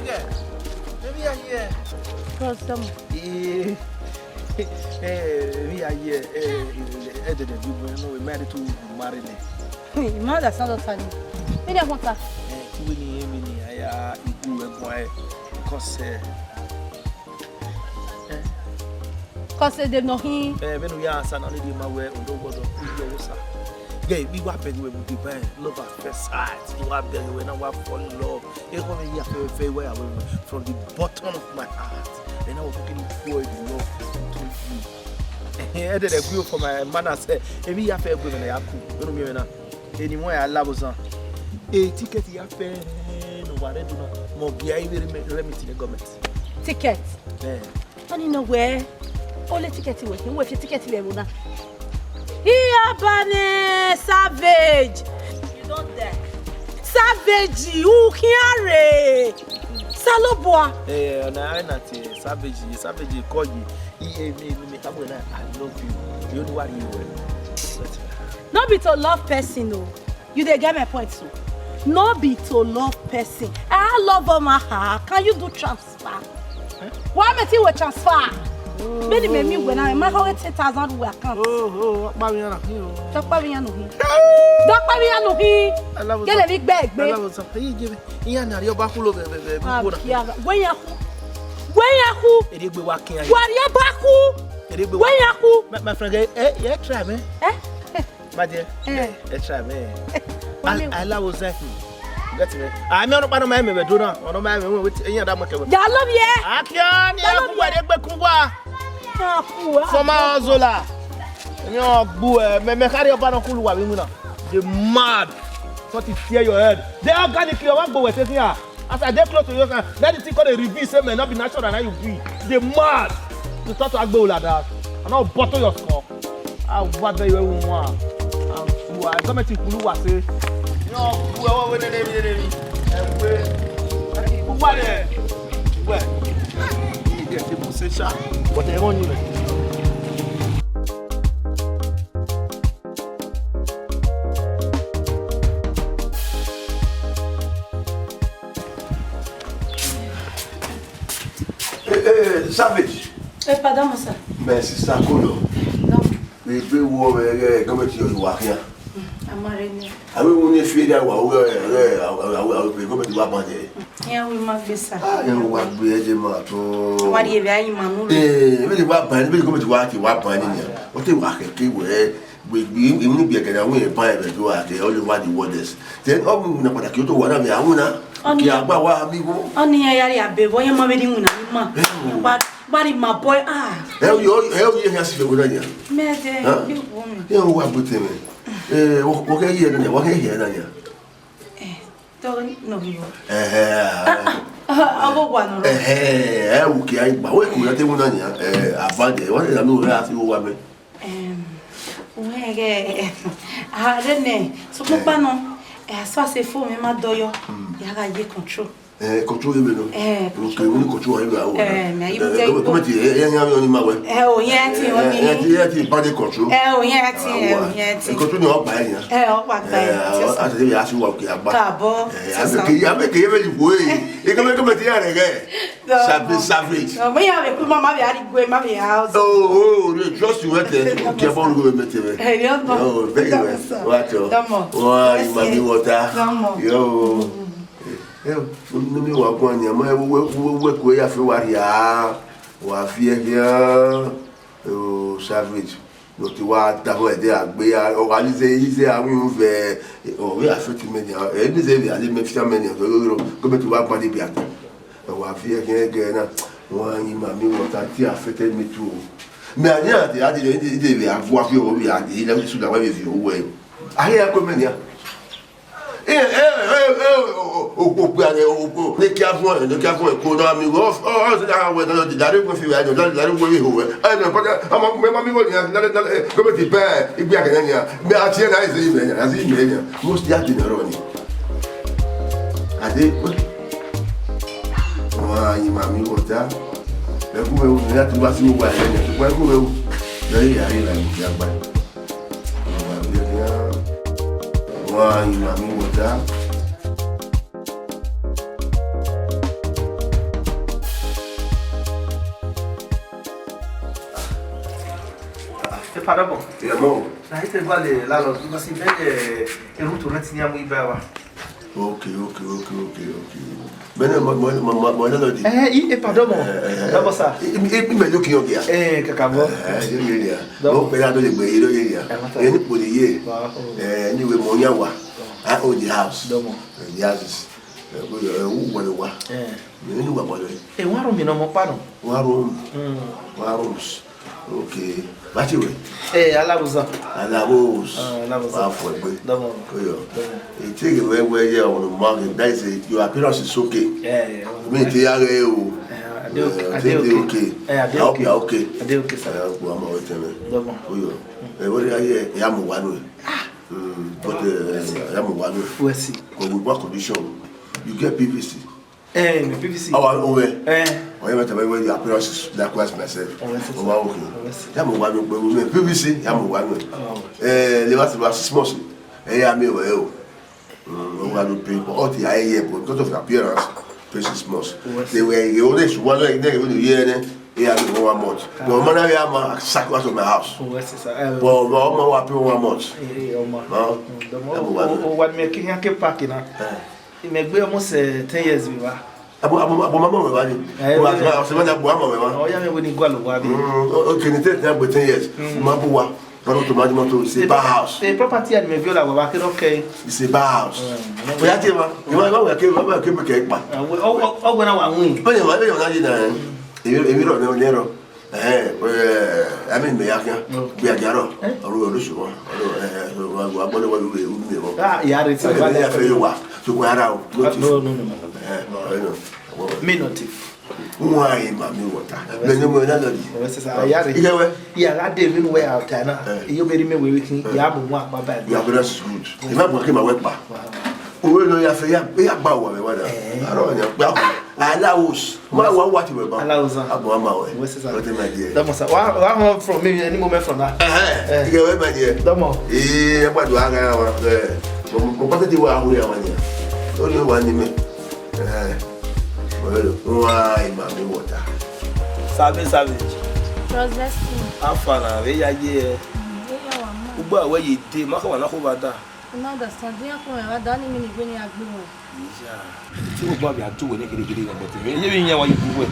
Maybe I hear. Cause some. We are here. We married to marry. Mother sound funny. Me dey want her. We need I Idowu boy because Cause they know him. when we are son only the my way on do Gay, we were begging with the band, love at first sight. You are begging when I fall in love. You come here very well from the bottom of my heart. And I was looking for the love to you. I did agree for my man. I said, if you have a good and I cool, anymore, I love us. A ticket, you have fair. No, I do not. More behavior remit in the government. Ticket. I don't know where. Only ticket working. Where your ticket level? Here, Bane, savage. You don't dare. Savage, you can't. Saloboa. Na not savage. Savage call you. I love you. You know what you will. Not be to love person, no. You dey get my point, so. Not be to love person. I love my heart. Can you do transfer? Why am I transfer? Many me when I my 10,000 we account. Babiana. Talk Babiano here. Talk Babiano here. Get a big bag, babe. I love something. You give it. You are your back all over. Where you who? It be working. Where you back who? Where you my friend, yeah, try me. My dear, try me. I love that. I'm not part of my member, do not. Or my member with any other. I love you. I can't. From our Zola. No, boy, me carry a banner cool one. The mad. What is here your head? They are organically one boy with here. After they close to you, that is called a review, say may not be natural and how you be. The mad. You start to go like that. And now bottle your score. I what they want. I come to Kulu say. No, whoever the name. And where? You get people say sharp. What they want you. Savage. Pardon, monsieur. Mais c'est ça, Colo. Non. Mais tu vois, comment tu vois rien. Ah oui, on est fiers d'avoir. Comment tu vas bander? Oui, ma vie ça. Ah, il y a un peu de maton. On va y aller, maman. Mais tu vas bander, comment tu vas bander? On te voit que we even be again we buy the do at all over the waters. Then na kwa kioto wana me amuna. Ki agba wa amigo. Oni yari abebo yen ma be di una ma. Bari my boy you have to go there. Me de bi wo mi. You wa bote me. Wo ke here na, wo ke here na ya. To no bi wo. Abo wa no. Wo ke ai gba wo ku na te mu na ya. Abade, wo na no ra fi wo wa me. Ouais, René, ce qu'on pas non, ça c'est faux, mais ma doyo, il y a gagné contrôle. Contrôle mais non. Donc on contrôle mais il me comment tu es, on ma ouais. Oh, tu pas de contrôle. Oh, tu contrôle non pas rien. On va faire. Ah, c'est bien, on va qui aba. Cabo. Avec qui veut jouer. Et comment tu es regard. Savage. Non, mais avec maman avait aller jouer ma vie house. Oh, just you wait qui va le mettre. Oh, very well. What? Ouais, mami water. Yo. Numi wa kwanya ma we ko ya fe wa ya wa fi ya o savage no ti wa ta ho e de agbe ya organize ise awin fe o we affect me e bi se bi ale me fi me ni ko be ti wa pa de bi ata wa fi ya ge na wa yin ma mi water ti affected me too me anya ti adi de bi agbo afi o bi adi ile su da wa bi fi o we aye ya ko me ni ne qui a ko na mi go c'est là ouais dans le dernier qu'on fait dans le dernier qu'on fait ah non pas même ami comme tu pères il bien gagner mais à tiens là il moi je dis à dinaroni ade wa yi mami kota le ku me o ya tu ba si o wa le ku me o le ya ri la mi ya gba wa yi mami kota parable. Yeah, more. I hate about the landlord because he made a room to rent near Muibawa. Okay. Benin Movies. Pardon. Double, sir. It may look young here. Cacabo. No, Penado, you any put a year. Anyway, Monyawa. I own the house. The houses. Who were what? You knew about it. A 1 room, you know, more pardon. 1 room. 1 rooms. Okay. What you way? Alabos. For you take away where you are on the market. That is it. Your appearance is okay. Yeah. Me, okay. I hope you are okay. I do okay, sir. I'm always telling you. What are you? I'm one way. But I'm one way. We'll see. With what condition? You get P.V.C. P.V.C. Oh, over. Or you better wear your appearances. Likewise, myself. Oh, okay. I'm one way. P.V.C. I'm one way. They must have 6 months. I'm well. I'm pay for all the year because of appearance. 6 months. They were the oldest one like that. When you hear them, they have 1 month. No matter how I'm sacrificed of my house. But I'm happy 1 month. What making a parking? It may be almost 10 years. We were. Okay, take that with 10 years. Mabua, but it's a bar house. The property at Meviola were working okay. It's a bar house. We are you want to keep a cake back. Oh, when I want win. But you don't know Nero. I mean, we are Garo, or Revolution. Yeah, it's a to go out. No. Minotive. Why, Mammy, water? Yeah, I didn't wear out. You made me with me. You have one my bad. You have good. You have working my work back. We know you have a bow. I allows my what you were allows my dear. That was one from me any moment from that. You away, my dear. No more. What do I have? What did you want? Only one. Why, Mammy, water? Savage. Afana, where you did, Maka, over that. Understanding, I don't mean when you are blue. You probably are too negative about it. You know what you do.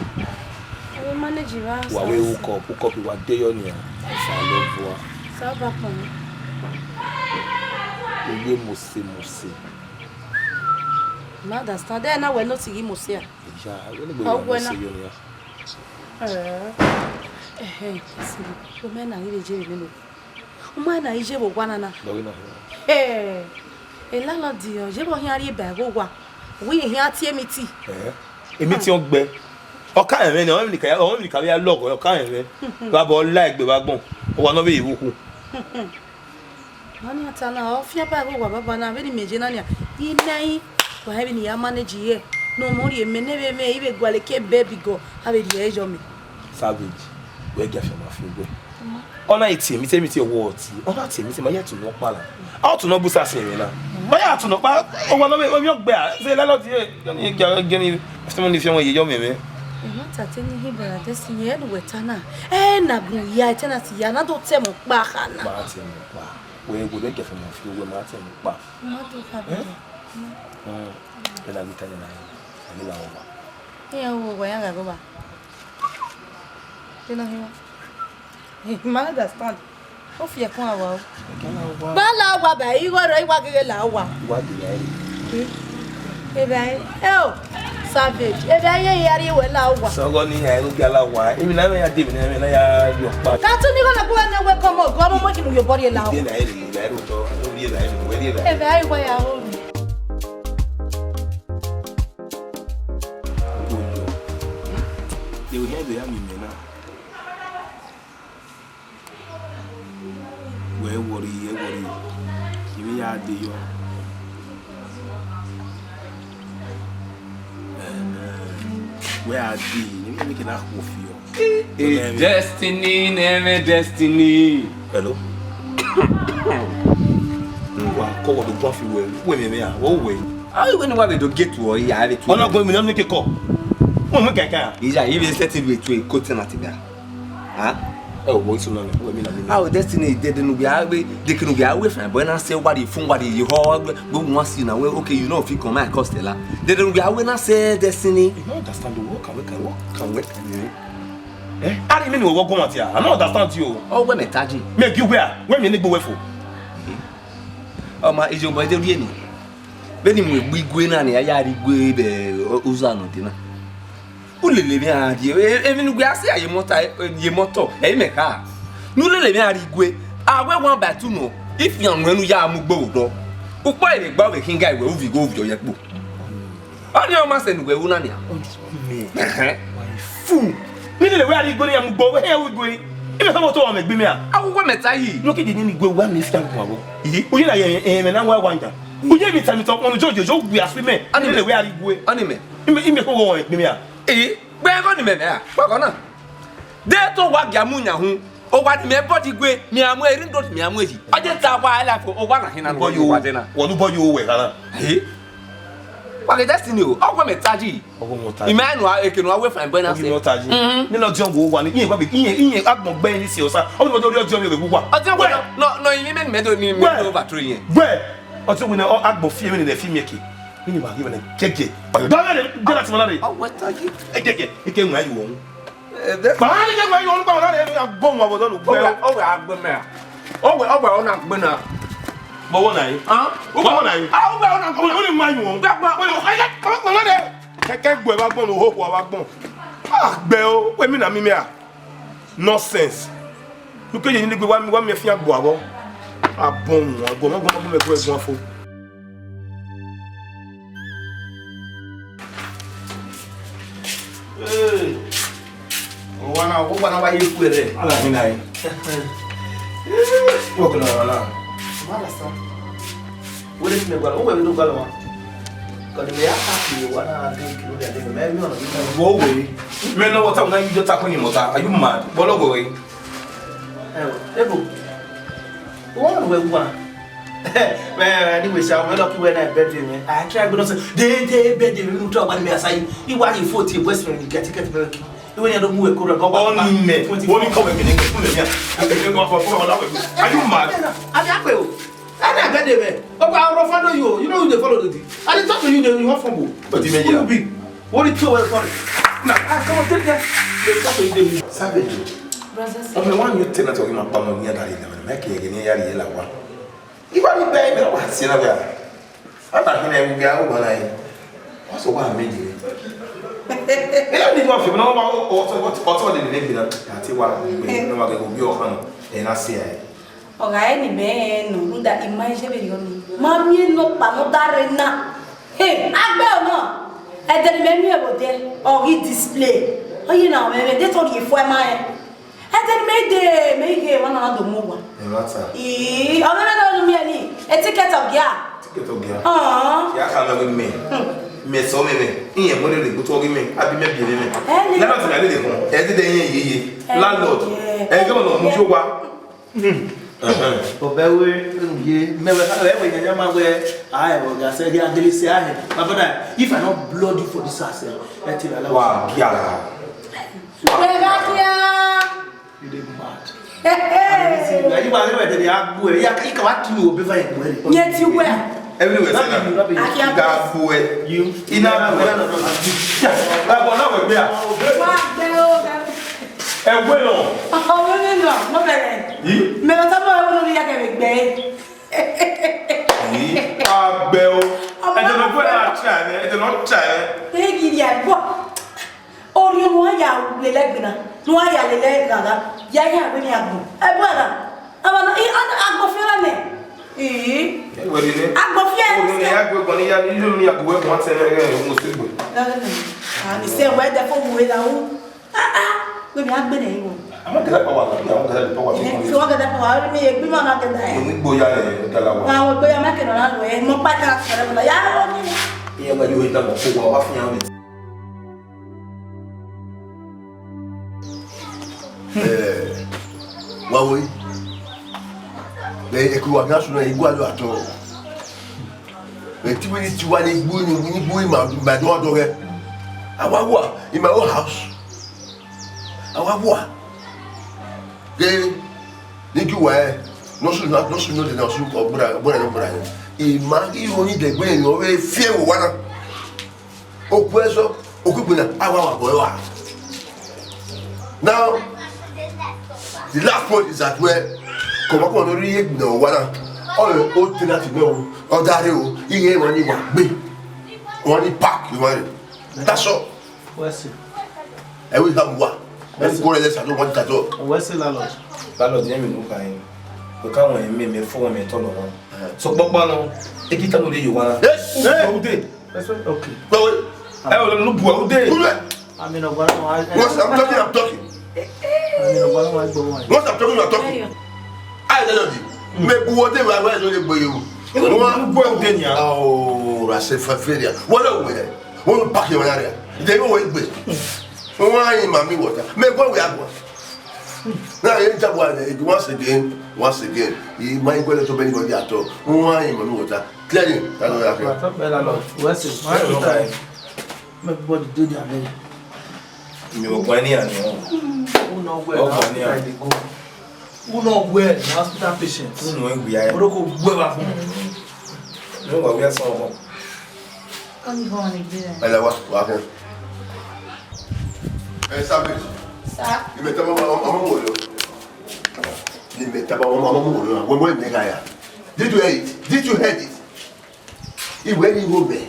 Manage your house. Who copy what they on here. Sabapon. You must Understand, then I will not see him. Landlord, you will hear you back. We hear TMT. Emission be. Okay, I only carry a log or kind of like the wagon. One of you. Money at an off your bag over, but I'm very imaginary. For having your manager here. No more, you may never even go like a baby go. Have it the age of me. Savage, where get from a few. On I team, me tell me your words. On that team, my yet to no pala. Out to no busa now. Why out to no pala? Oh, one of your bear. Say, Landlord, you get someone if you want your me. Not at any him, but this year with Tana. And Nabu, ya tenancy, ya not tell me back. Martin, where would they get from a few Martin? But then I'll be telling you. Here, where I go back. You know him. Man, understand. Off your power. Bala, Wabba, you got a wagga. What do Oh, savage. If I hear you well, so go near Galawa. Even I have given him your part. That's only going to go and welcome or go working with your body now. If I wear home. You will hear the army now. Where worry, you are the young. Where are they? You make it up with you. Destiny, name destiny. Hello. Call the coffee well. Women, what way? How you going to get to or you have it? I'm not going to make a call. He's even setting with a coat and huh? Oh, what's on? Our destiny didn't be away. They can be away from when I say what you phone, what you hold, but once you know, okay, you know, if you come at Costella, they don't be away. When I say destiny, you don't understand the work. Can work. Eh? I didn't mean we walk on here. I don't understand you. Oh, when I touch you, make you where? When me go for? Oh, my is your boy the Vienny. Benin we go in and I had go the Uzano dinner. Uli living at you, even we are saying you motor, eh, make her. No, let me add it. I will want back to know if young when we are Mubo. Why the Bobby King guy will go over your book? On your master and we will not. Fool! Really, where are you going? I'm going here. We're going. If I'm not on the Bimia, I will want to look at the go one this time. We are and I want to. We gave it time to talk on the judge. We are swimming. Anyway, where are you going? Anime. In the whole way, Bimia. Eh? Where are you going? What on? There to what Yamunya who. Oh, what me body great, me am wearing not me am waiting. I just have why I like for one hin and boy you what dinner. What do you wear? Eh? What is destiny? Oh, what me taji? Emmanuel, I can away from Benin City. No taji. No jungle one. You baby, you act more Benin City. Oh, what do you do with what? No, you mean me over 3 years. Where? Until we know act more fear in the female key. You are given a cake. But don't let it get us money. Oh, what taji? A cake. It came where you want. But I didn't know you on the bomb. I was on the way. Oh, I'm the mayor. Oh, we're on a winner. But one night, huh? One night. Oh, well, I'm going to mind you. I can't go back on the hope of our bone. Ah, Bell, women are me. Nonsense. Look at you, you want me a fiat boabo. A bomb, I'm going to make a fool. One hour you put it. I like me. Walking around. What is me? Well, we do go. Because we are happy. One hour drink. You get the man. Go away. Men know what I'm going to talk on you. Are you mad? Go away. Ebo. One way one. Man, anyway, so I'm lucky when I bed him. I try to say, they bed him. You talk about me as I. You want you 40 Western. You get ticket milk. When you don't move, only men. Only come and get are you mad? I'm not going. Oh, I'll follow you. You know they follow the thing. I didn't talk to you, you want from but you may be. What is your for? Now, I come and take that. Savage. I'm the one you tell us talking about money that I make again. You want to pay me what's in a way. I'm not going to go when I also want to make you. I didn't want to know also the name that you want to go your hand and I say. Okay, ni ben that imagine you. Mommy no pamodarena. Hey, Agbel no. I tell me about there or he display. Oh, you know, they told you for my. I tell me they make one another move. Eh, I'm not me any. A ticket of gear. Ticket of gear. Yeah, come with me. Me so me. Here, what did you talk me? I be maybe me. Never to the home. Every day, landlord. And go on, Mujoa. For Belway, never ever where I will say, I didn't say I had. But if I not blood you for this asset, let you allow. Wow, yeah. You did mad. You are never the Agbue. You come back to you before you. Yet you were. Everywhere, I can't go you. In our and well, oh, no, better. Melatonin, I will be a bed. Ah, Bell, I don't know what I'm trying. I don't know. Take it yet. What? Oh, you know, I am the legna. No, I am the legna. Yaya, when you have I want to eat on the I'm les écoles sont iguales à toi. Mais tu vois les bouilles, ma doigt d'oreille. I want what? In my own house. I want what? que ninguém vai nós não de nós o bora e magi oni de gbe yo we fie wo wana oku eso oku buna awa boy wa now the last point is that where come on no ri no wana o tina ti no o dare o iye won ni wa gbe won ni pack you want that's all what's it I will have one let's go let's I don't want that all what's it landlord yẹn mi no kan o ka won mi me fo mi to lo won so gbogbo no ekita no le yo wana o de okay no bu o de I mean I'm talking I'm talking I don't know me bu o de wa no le gbe yo won bu o de ni oh I say for failure what are we won pack your area they go we gbe won ayin mami water me go we agbo now you just once again he might go to anybody at all won ayin mami water clearly that no happen landlord what's it everybody do their thing mi o kwa ni ani o no go who no where the hospital patient who no we are o ko gbe wa fún no wa we so ho Come go on again. Ela wa kan sabe Sir. ni metaba mama mo lo when nigga ya did you hear it he when you go there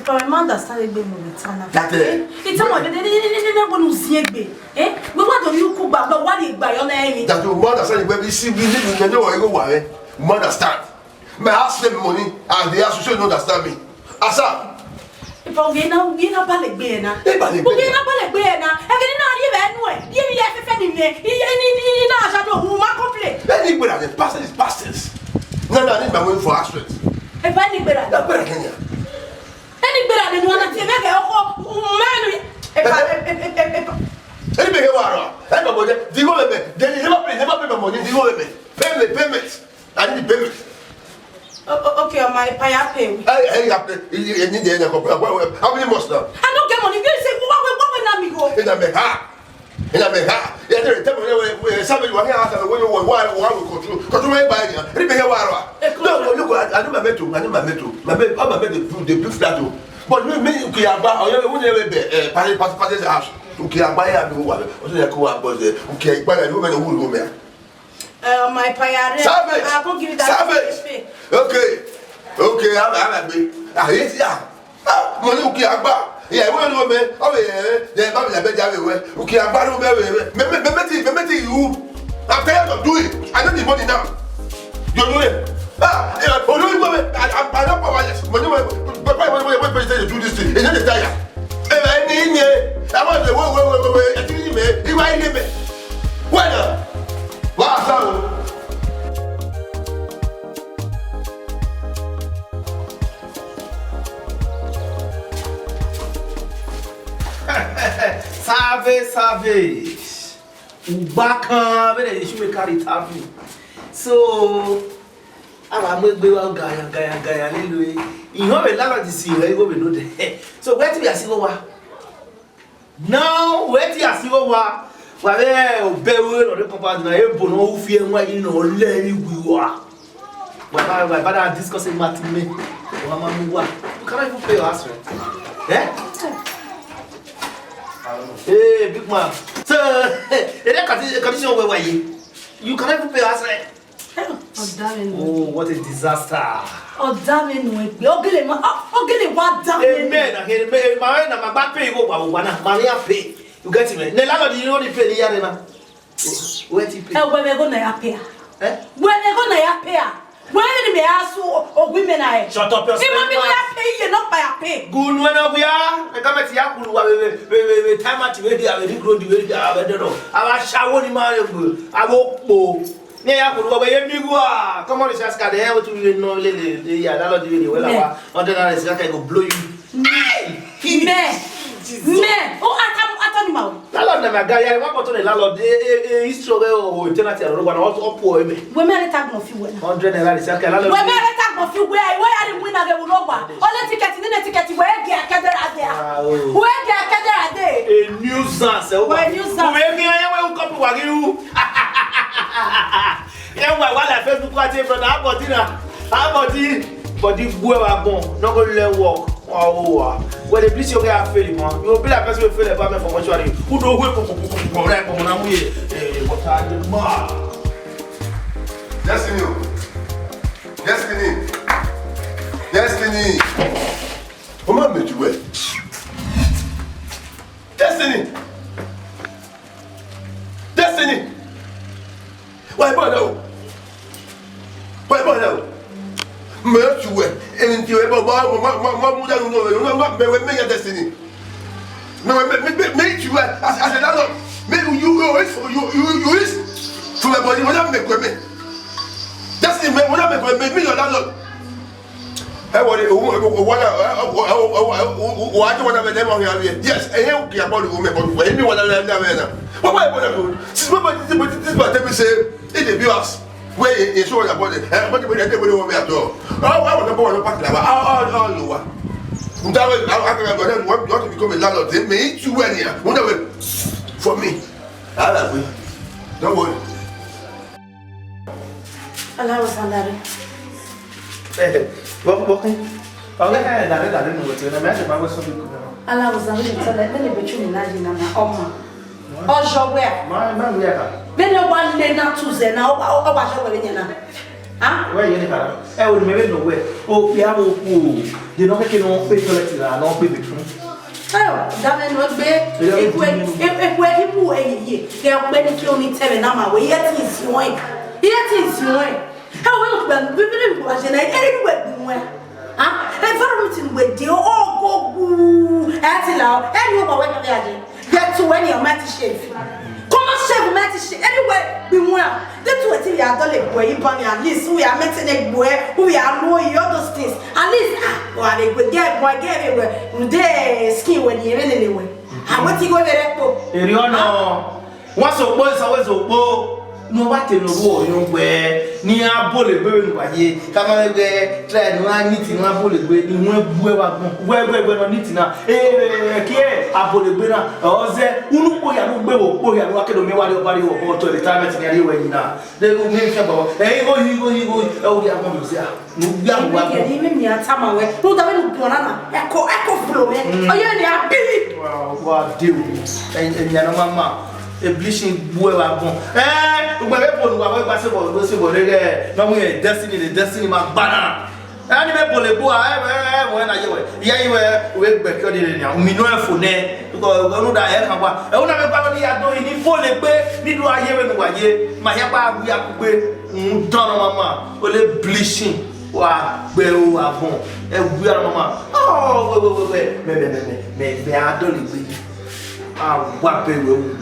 But my mother started being with Tana. that It's someone they go no see egbe. We want to you cook but what dey gba your name. that your mother said when we see we need to know go ware mother stand my house them money and they associate don't understand me asa If we na balegbe na. We na balegbe na. E kini na ri be nu e. Ye fefe ni ni na aja do hu ma complain. any gbera the pastor is pastors no need my way for aspect E ba ni gbera. that gbera Kenya Any gbera de nu na ti me ke oko manu. any be wara and my body the go be they never pay my money the go be payment I need the payment. Okay, my paya pay. Hey, you need the how many months now? I don't get money. You say what na me go? In a meha. Yeah, there tell me somebody wa here after when you why we control my buy here. Any be wara. No, look, I do my meto. My the blue flat. But me you aba o you never be party house. Okay, aba ya do wa. O so ya ko abo there. Okay, gba na do me no wuru me. My payare. I go give you that. Okay, I'm be. Ah, yes, yeah. Money uki agba. Yeah, we no me. Oh yeah, yeah, ba me be jawe we. Uki agba no me. Me you. I'm tired of doing it. I don't need money now. You know it. Ah, yeah, oh no, I don't powerless. Money we say do this thing. It's not the tire. I want the way. I think me. You ain't me. What? What's up? Savage. Ubaka, where you should carry tabu. So, I'm going to go Gaya. You have a lot of the sea, where you go know the so, where to be a silver? Now, where to be a silver? Where Bevel or the company, I have no fear when you know, let you are. My father are discussing matinee. Can I even pay your house rent? Hey, big man. Sir, condition where you can even pay your house rent. Oh, what a disaster. Oh, damn it. What damn it. My back pay go, money pay. You get me? The landlord, you know the pay the year now. Where to pay? Where we gonna pay? Where they gonna pay? Where they ask or women I shut up your pay you not by a pay. Good when we are. I come at Yaku, we time at the way I will grow the way I don't know. I was showering my I won't go. Come on, just got the hell to you know, Lily. Yeah, that was really well. Under that is like I go blow you. Man, oh, I told him out. Landlord, my guy, I want to the landlord. History or tenant, I don't want to pour me. Women attack of you. 100 naira is okay. Women attack of you. Where are the winner? They will know what. All the tickets in the ticket. Where get there? Where get there? A nuisance. Where nuisance? Where me? I will copy what you. Yeah, why I Facebook party from body boy wagon, no go learn work. Oh, when the police you get fail, man, you will be like person will fail about me for mortuary. Who don't wait for right for now? What are the man? Destiny. Come on, make you wait. Destiny. Why bother? Make you wait. And you ever make your destiny. No, make you wait. As a landlord, make you is from my body. When I make women. Destiny, when I make me your landlord. I want to yes, I am about the woman, but when anyone but why this what say it be us where it's all about it, but everybody will be at all. I want to go on the park all lower. I want to become a landlord. They may eat you anyhow. Whatever for me. I love you. Don't worry. Allah was on Walking. Oh, I don't know what to imagine. I was so good. Allah was on the between Nigerian and Oma. Oh, show where? My yeah. Then one day not to say now. Oh, I show where you ah? Where you are? I would never know where. Oh, Piano, you don't make no pay toilet and not pay the truth. Oh, that not bad. If we're here, they are many kilometers and I'm away. Yet is your how well done, women was in anywhere. Environment with you all go at allow anyone when you get to any of my shave. Come on, shave my shave anywhere. Be well. That's what we are done. Where you bunny at least we are meeting a boy we are knowing all those things. At least while they would get boy get everywhere. They ski when you're in anyway. I want to go there. You know, what's a boy always a no what no go no where ni abole be no aye kama be try no aniti no abole be ni won bue wa gon no niti na ke abole be na oze unu ko ya no gbe wo ko ya no akedo me wa le obari wo to the time ti ari we na de go me fe baba go e o ya mo se a no bia mo wa ni me mi atama we no da we no bona na eko flow me oye ni abi wa de o nya no mama a bleaching boy wagon. No destiny, the destiny my banner. And you when I yeah, we back on me no for ne because we know that I want to are doing in full need to hear when my helper we are done mama only bleaching wa bell wagon and we are mama oh me I don't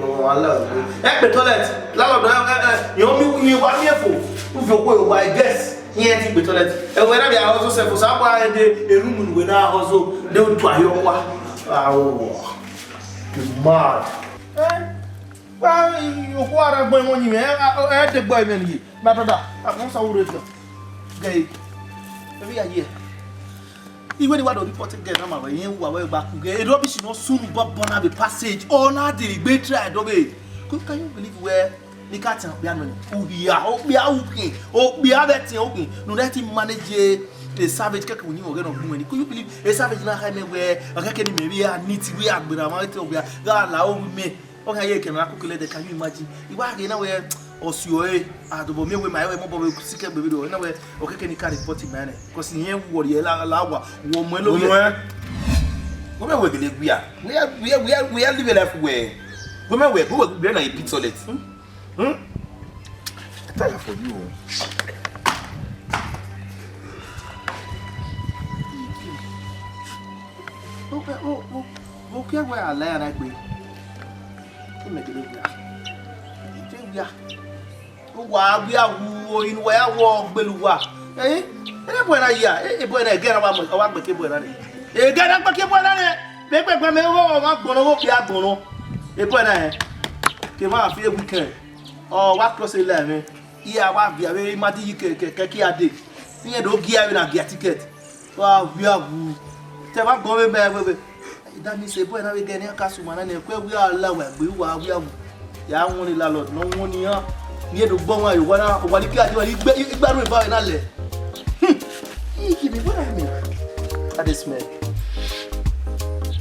what oh, I love you. The toilet. Landlord, you want me for? If you go, I guess. Here, the toilet. And when I also say for somebody, a room with our also, they would try your work. Oh, you mad. Well, you are going on you. I had the boy when you, my brother. I want to go. Okay, we are here. Even the one who reported get number when you were back again, rubbish no soon but born have a passage or not the better I don't know. Can you believe where the cat and piano? Oh, we are okay. Oh, we are that okay. No, let him manage a savage cake when you were going to do any. Could you believe a savage not having where a cake maybe a neat we are, but I'm out of where God allow me. Okay, you can calculate. Can you imagine? You are in a way. Osio a do me we my mobile sick baby do na we o keke ni car report man because here wo ye la wa wo mo lo we me we believe we are living life where we me we na a pit toilet I tell you for you okay where I lie like we me believe we are wa bi awu inu wa wo gbeluwa boy na ya boy na gera wa gbe ke boy na ni gera gbe ke boy na ni pe me wo ma gboro wo ki agboro boy na ke ma fi weekend o wa close ile mi iya wa bi awe ma di ke ki ade ni do gi awe na get ticket wa bi awu te ba go me that means boy na we get ni aka su ma na ni pe wi ala wa gbe wa wi awu ya won ni landlord no won ni han Near the bomb, you want to get you better about an alley. Give me what I mean. At this man.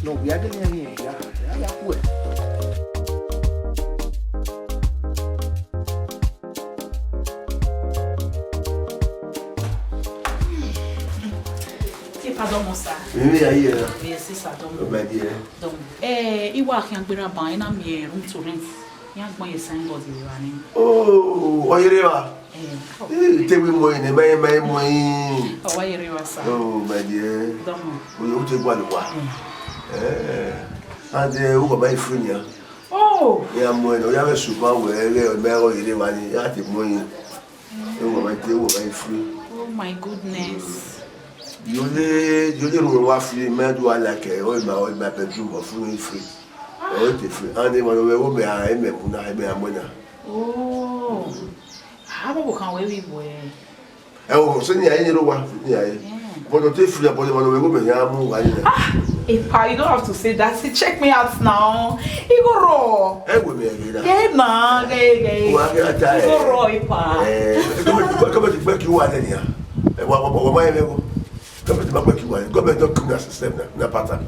No, we are getting here. Yeah, well. Pardon, mon ça. Oui, aïe. Oui, c'est ça, donc. Donc, il va rien faire ban, il a mis room to rent. Il y a un bon sign board running. oh, oyereva. Te we mo ni mai mo. Oh, oyereva ça. Oh, my dear. Donc. O te gwa lwa. And who buy free ya? Oh. Ya mo no ya be super we o be oyereva ni ya te mo yin. Who buy free? Oh my goodness. You don't want free, man. Do I like it? All my bedroom of free. Oh, free. And they want to go behind me. Oh, how about we boy? Oh, so you know what? Yeah. But the free about the one we go behind. You don't have to say that. See, check me out now. You go raw. Yeah, nah, gay. You go raw, Ipa. Come to back you one here. What Government don't come that system na pattern.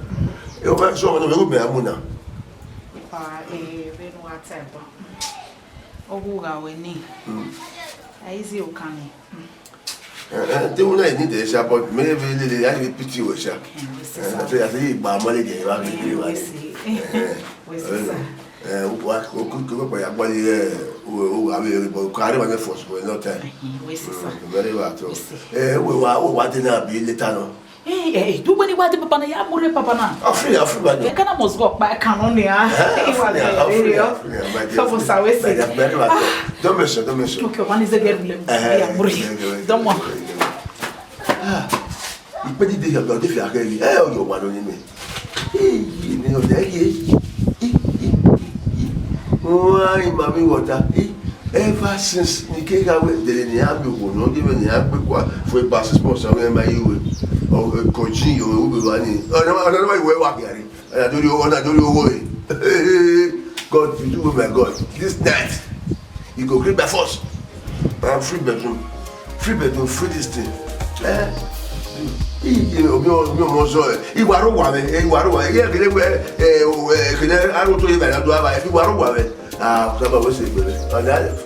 You want so on go me amuna. We no attempt. Oguga we ni. Easy o kan ni. Te una ni de sha but me really I pity we sha. So ya say ba mole je ba me wa. We see. What go pa ya gbali o ave bo carry ma force for no time. We see. Very well. We wa dey na be later no. Do when you want to papa na ya mure papa na. Free ba. E kana must go by canon ya. So for sa we see. Very well. Don't miss. Okay, one is a girl ya mure. Don't want. Il peut dire que tu fais rien. On va donner mais. Il ne dit why mami water ever since Nikega went the Niambi will not even Niambi for a bus sponsor my you or coaching you will be running. I don't know why we're walking. I don't know way. God, you do my God. This night you go grab by force. I'm free bedroom, free this thing. Ìwà ro wa me ye gele we kele aro to iba do aba ìwà ro wa me saba we se gbere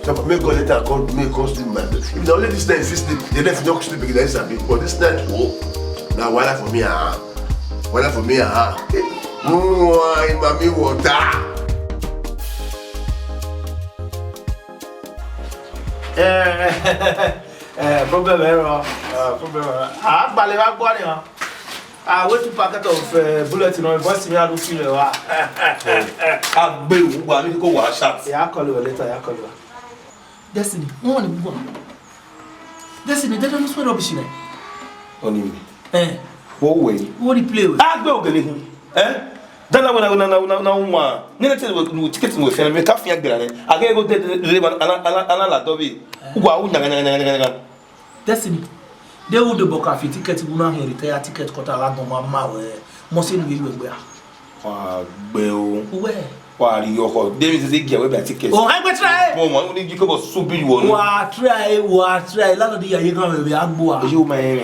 saba me go later call me costume man if the only this night fit sleep the left not sleep again is happy but this night na wala for me why mami water problem Bale wa gbo ni o. Wait to packet of bulletin on voice me I do feel wa. Agbe wo mi ko wa chat. Ya call you later, ya call you. Destiny, wọ́n ní bubu. Destiny, they don't swear rubbish ni. Oni mi. Wo we. Wo di play we. Agbe ogele hu. Dana na uma. Ni na tell we ticket we fe me ka fi agbera ni. Aga go de ana la dobi. Ugwa u nyanga. Destiny. They would the book of ticket to not retire ticket cut a lot of my Mossin will be where? Why you there is a giveaway by ticket. Oh, I will try. One when you go so big one. Try. A lot of the year you can be a boy. You may.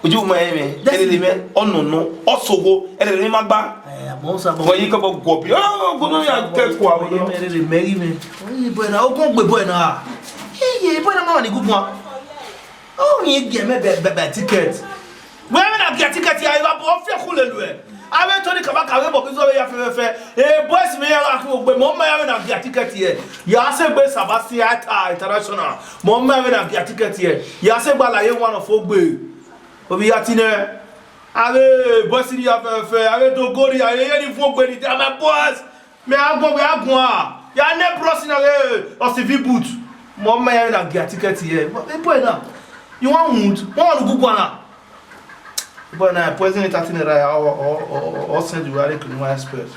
Would you may? Then no. Also go and remember. Most of what you come up copy. Oh, go on, get what we marry me. But I'll go with boy now. Hey, but I'm on a good one. Oh, you get me a ticket. Where I get ticket here, I have a full I went to the Kabaka because of a boys may have but Mom have a ticket here. Yase Bess Abasiata International. Mom have a ticket here. Yase Bala, one of Fogbe. Obiatine. Ave bossy have a fair. I went to go to any Fogbe. I'm a boss. May I go where I ya ne brossin or CV boot. Mom may have a ticket here. What boy now? You want good one? But I poison it at or send you right to my expert.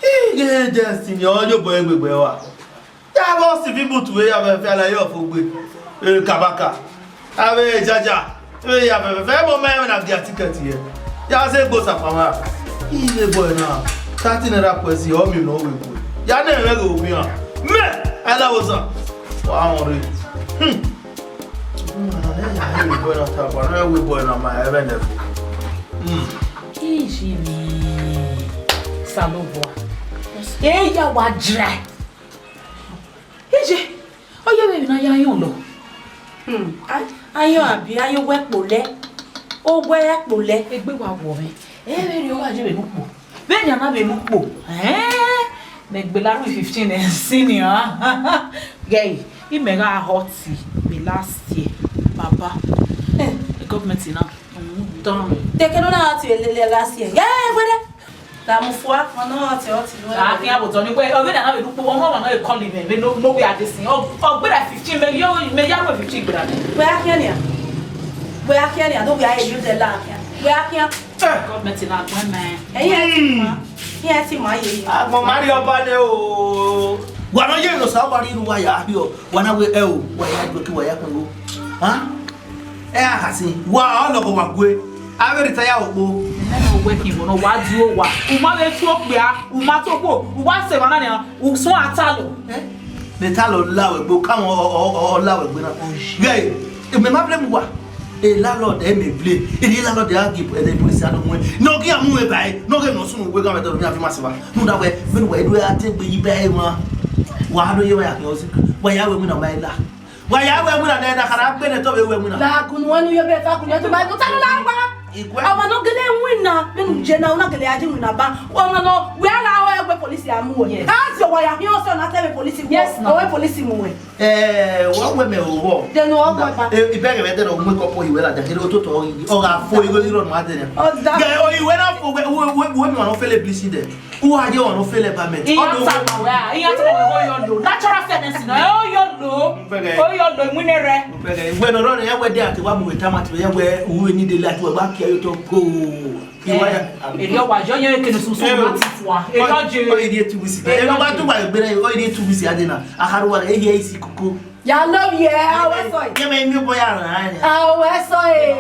Hey, Destiny, all your boy will wear. Yeah, lost the people to have a fair of Kabaka. Have a jaja. We have a very moment of their ticket here. Ya say both of our. He's a boy now. 13 was the home you know we put. Ya never go me. Me, and I was up. Wow, we boy na my heaven. Easy Salobo. Eh, ya wa dry. Eje. Oh, you baby na ya yon lo. Ayo abi, ayo we pole. O we pole, egbe wa wo me. Be o wa je be nupo. Be nya na be nupo. Megbe la 15 and senior. Gay, he mega hot be last year. Papa. The government now. Done. They cannot out last year. Yeah, where? Tamufwa, no, I think I was only way over and I look for one more calling me. No, we are this thing. Oh, but at 15 million, may have 15 grand. Where can you? Where can you? Don't be I use the lamp. Where can government in that one man? Yes, my Mario Baneo. One of you, somebody who I are here. One away, oh, why I go to where I can go. Huh? I see. Wow, no, what way. I will retire. Working on what you want. Umale talk there, Umatoko, what's the banana, Uswa Talo. The Talo loud will come or loud. Gay, if my mother a landlord, they may play. It is landlord, they are give the police. I don't want no get move by, no get no soon. We're going to have massive. No, that way, when we are taking by ma. Why do you have yours? Why are we not by that? Why are we not there? I have been a top of women. La kun one you better to buy the Tala. I want to get a winner. General, not get a winner. Well, no, we are our police are moving. That's why I'm here, so not every police. Yes, no police moving. One women will walk. Then no, if better make up for you at the hero to or for you on Martin. Oh, you went up for women on Philip there. Who are you on Philip? Natural fairness. Oh, you're the winner. When around there to one with Tamati, where we need the light to back here to go. If you are young, you can so idiot to visit. Everybody to my brain, or idiot to visit Adina. I had one AC cuckoo. Ya love yeah, I was you made me boy. I was sorry.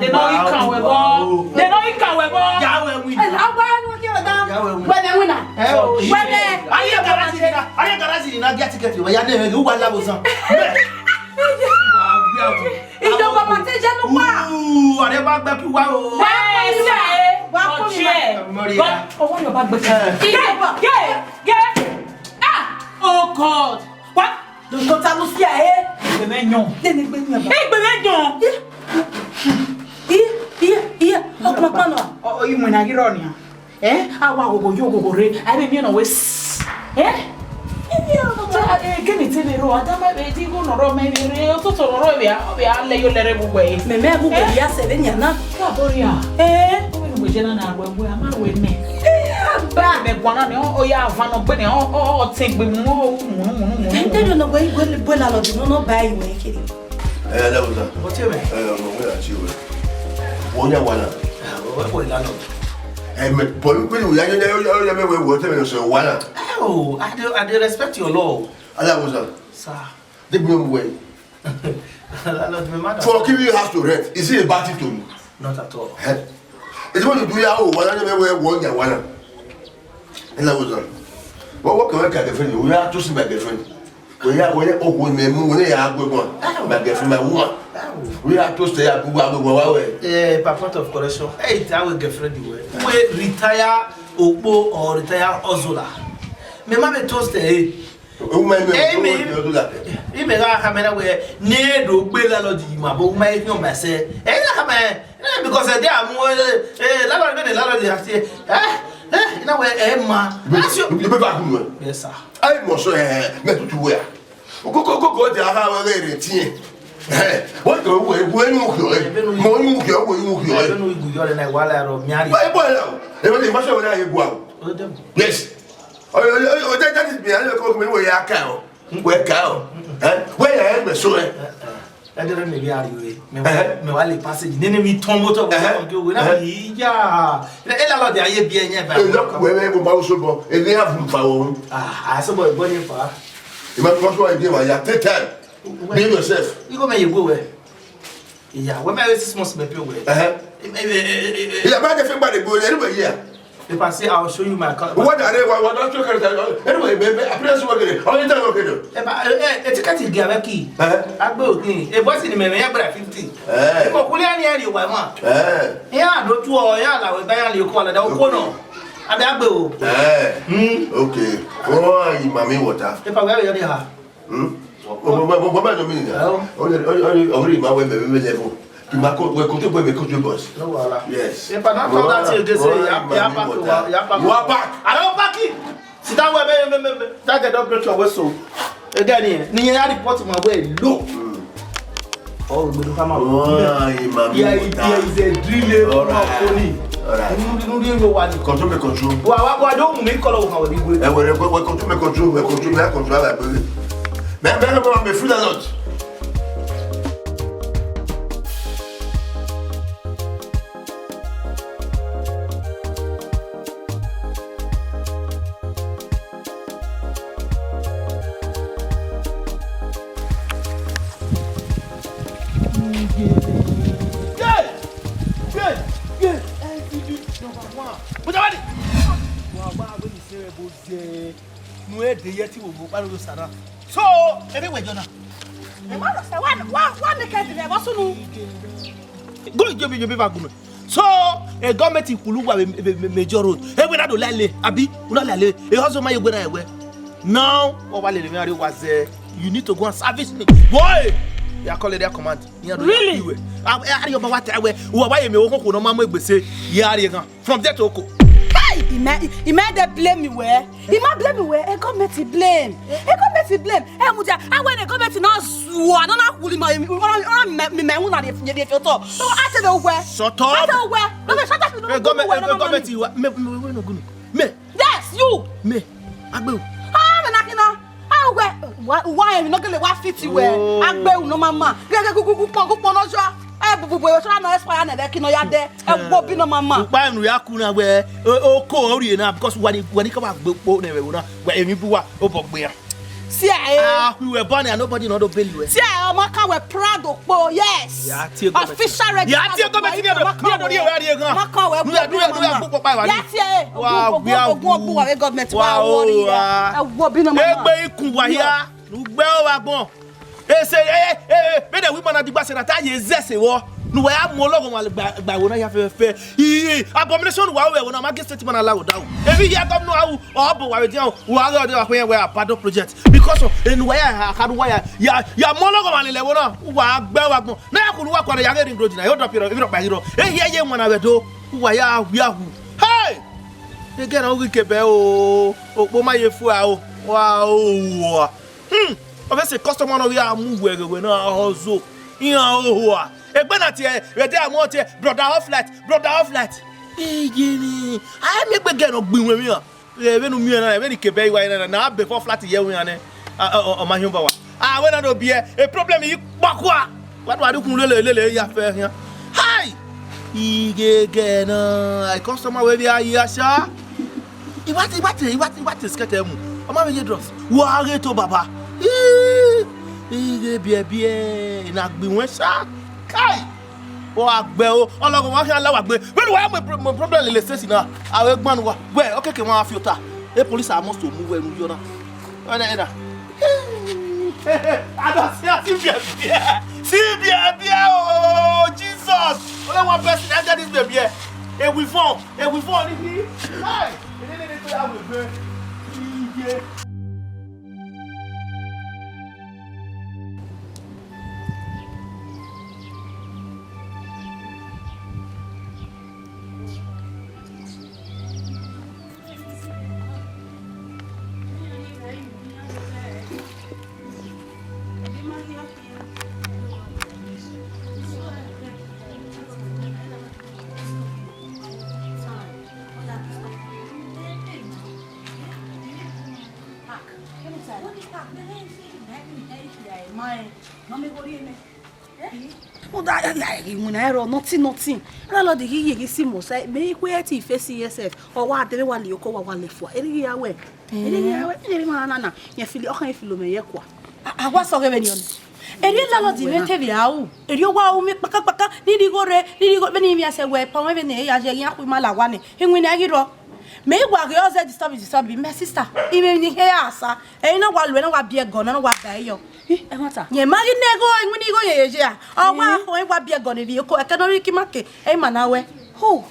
They know you can't wear ball. They know you can't wear ball. And I want to get down. When I win, I ain't gonna see not get ticket. Why I never go one level. You don't want to take a while. Ooh, I never back to wow. Oh God. What? Don't go to Lucia, eh? The menu. Then it bring Here. Oh, you mean I get on here? Eh? I want to go. I mean, you know, eh? Give me tell you, I don't maybe go no maybe to we are lay your letter away. Me who be 7 years now. Eh? We general we are with me. Back one oh yeah, van of Benny or take with more. Then you know where you go, no buy you make it. That was what you mean. One oh, I do respect your law. That was sir. The blue way. For giving you have to rent. Is it a bad thing to me? Not at all. It's what you do now. One never one year one. And that was well, what can I get a friend? We are to see my girlfriend. We are when they move, they are going. My girlfriend, my woman. We are to stay at Buba. By point of correction, 8 hour girlfriend. We retire Opo or retire Ozola. Me mama toast eh. If me ga camera where near do bela lodi ma bo ma no ma say eh na come because they are more la dey say na we ma you be back no. Yes sir. I must say me to where. Go dey ha we dey tie. What go we no go. Mo you go we no go. I don't know you go na wala ro mi ari. Why boy now? E be ma say we na ye go. Yes. Oh, that is me. I don't come where you can. Where can? Where I am so. I don't know where you are. Me wale passage. Nene mi tombo to go. We na ya. Ela lo de aye bien yen ba. Look where we ba so bo. E ni avun fa o. Ah, so boy body fa. You must go and give my take time. Be yourself. You go me you go where? Yeah, when my 6 months me pay where. Yeah, but the thing about the go anyway here. If I say I'll show you my car. What are they? What don't you care? Anyway, baby, I press you again. Only time okay. A ticket is given key. I go in. A boss in the memory 50. Eh. But we are near you, my man. Yeah, no two or yeah, we buy you call it. No. And I go. Okay. Oh, you mammy water. If I wear your hair. What do you mean? Only my way, baby, level. You might go to the boss. No, yes. If I not know that, they say, you are back. I don't back it. Sit down where that get up your whistle. Again, near report my way. Look. Oh, we come out. Yeah, it is a drill. All right. Control. Well, I don't make color of how we go. And we're control. Me free a lot. So, everywhere, Jonah. Go to your paper. So, a government in Kuluwa major road. Hey, we not do lale, Abi, not lale. A husband, my way. Now, what was you need to go and service me. Boy, they are calling their command. Really? From there to Oko. He made them blame me where? He might blame me where? A government blame. Hey, Muja, I went a government now. I don't know who my photo. So I said, oh, where? Shut up. Yes, you. Me. Agbe. Why am I not going to 150 where? Agbe no mama. See, we were born and nobody not obey you. See, Maka were proud of yes. Official register. No, I am more long by when I have a fair. Abomination, while we are not getting man allowed down. Every year, come now, or where we are part of projects because of in where I had wire. Yeah, more long on the level. Who are Belwagmo. Now I could walk on a younger in Grudge. I hold up your by hero. Hey, when I do, who I are, we are who. Hey! They get a wicked bell. Oh, my fool. Wow. Obviously, customer of your move where we know also. Yeah, brother of light. I make a get of boom. Very Quebec now before flat here. We are my humble. I went out to be a problem. You bakwa. What do I do? Here. Hi, again. I customer where we are here, sir. What is getting? I'm having your drops. Why to Baba? Bien, in Agbinwesa. Kai! Oh, Agbe, all of my Agbe. When we have a problem in the station now, I will go where? Okay, come on, filter. The police are must to move when you know. I don't see oh, Jesus! Only one person enter this baby. And we fall. Hi! Nothing. Landlord, he see most. May where to face yourself or what they want you call one for. Any away. Any man, you feel okay, feel me. I was so given you. Any landlord, you may tell you. If you want me, Paka, did you go Benin Movies, where Pomavene, as a young Malawane, and when I get off. Me wa girls that disturb my sister. Even in here asa. E no wa lo na wa bie go na wa ba yo. E mata. Ye ma nego nguni go ye je a. O wa bie go ne bi ko e ka no riki make. E ma na we. Ho.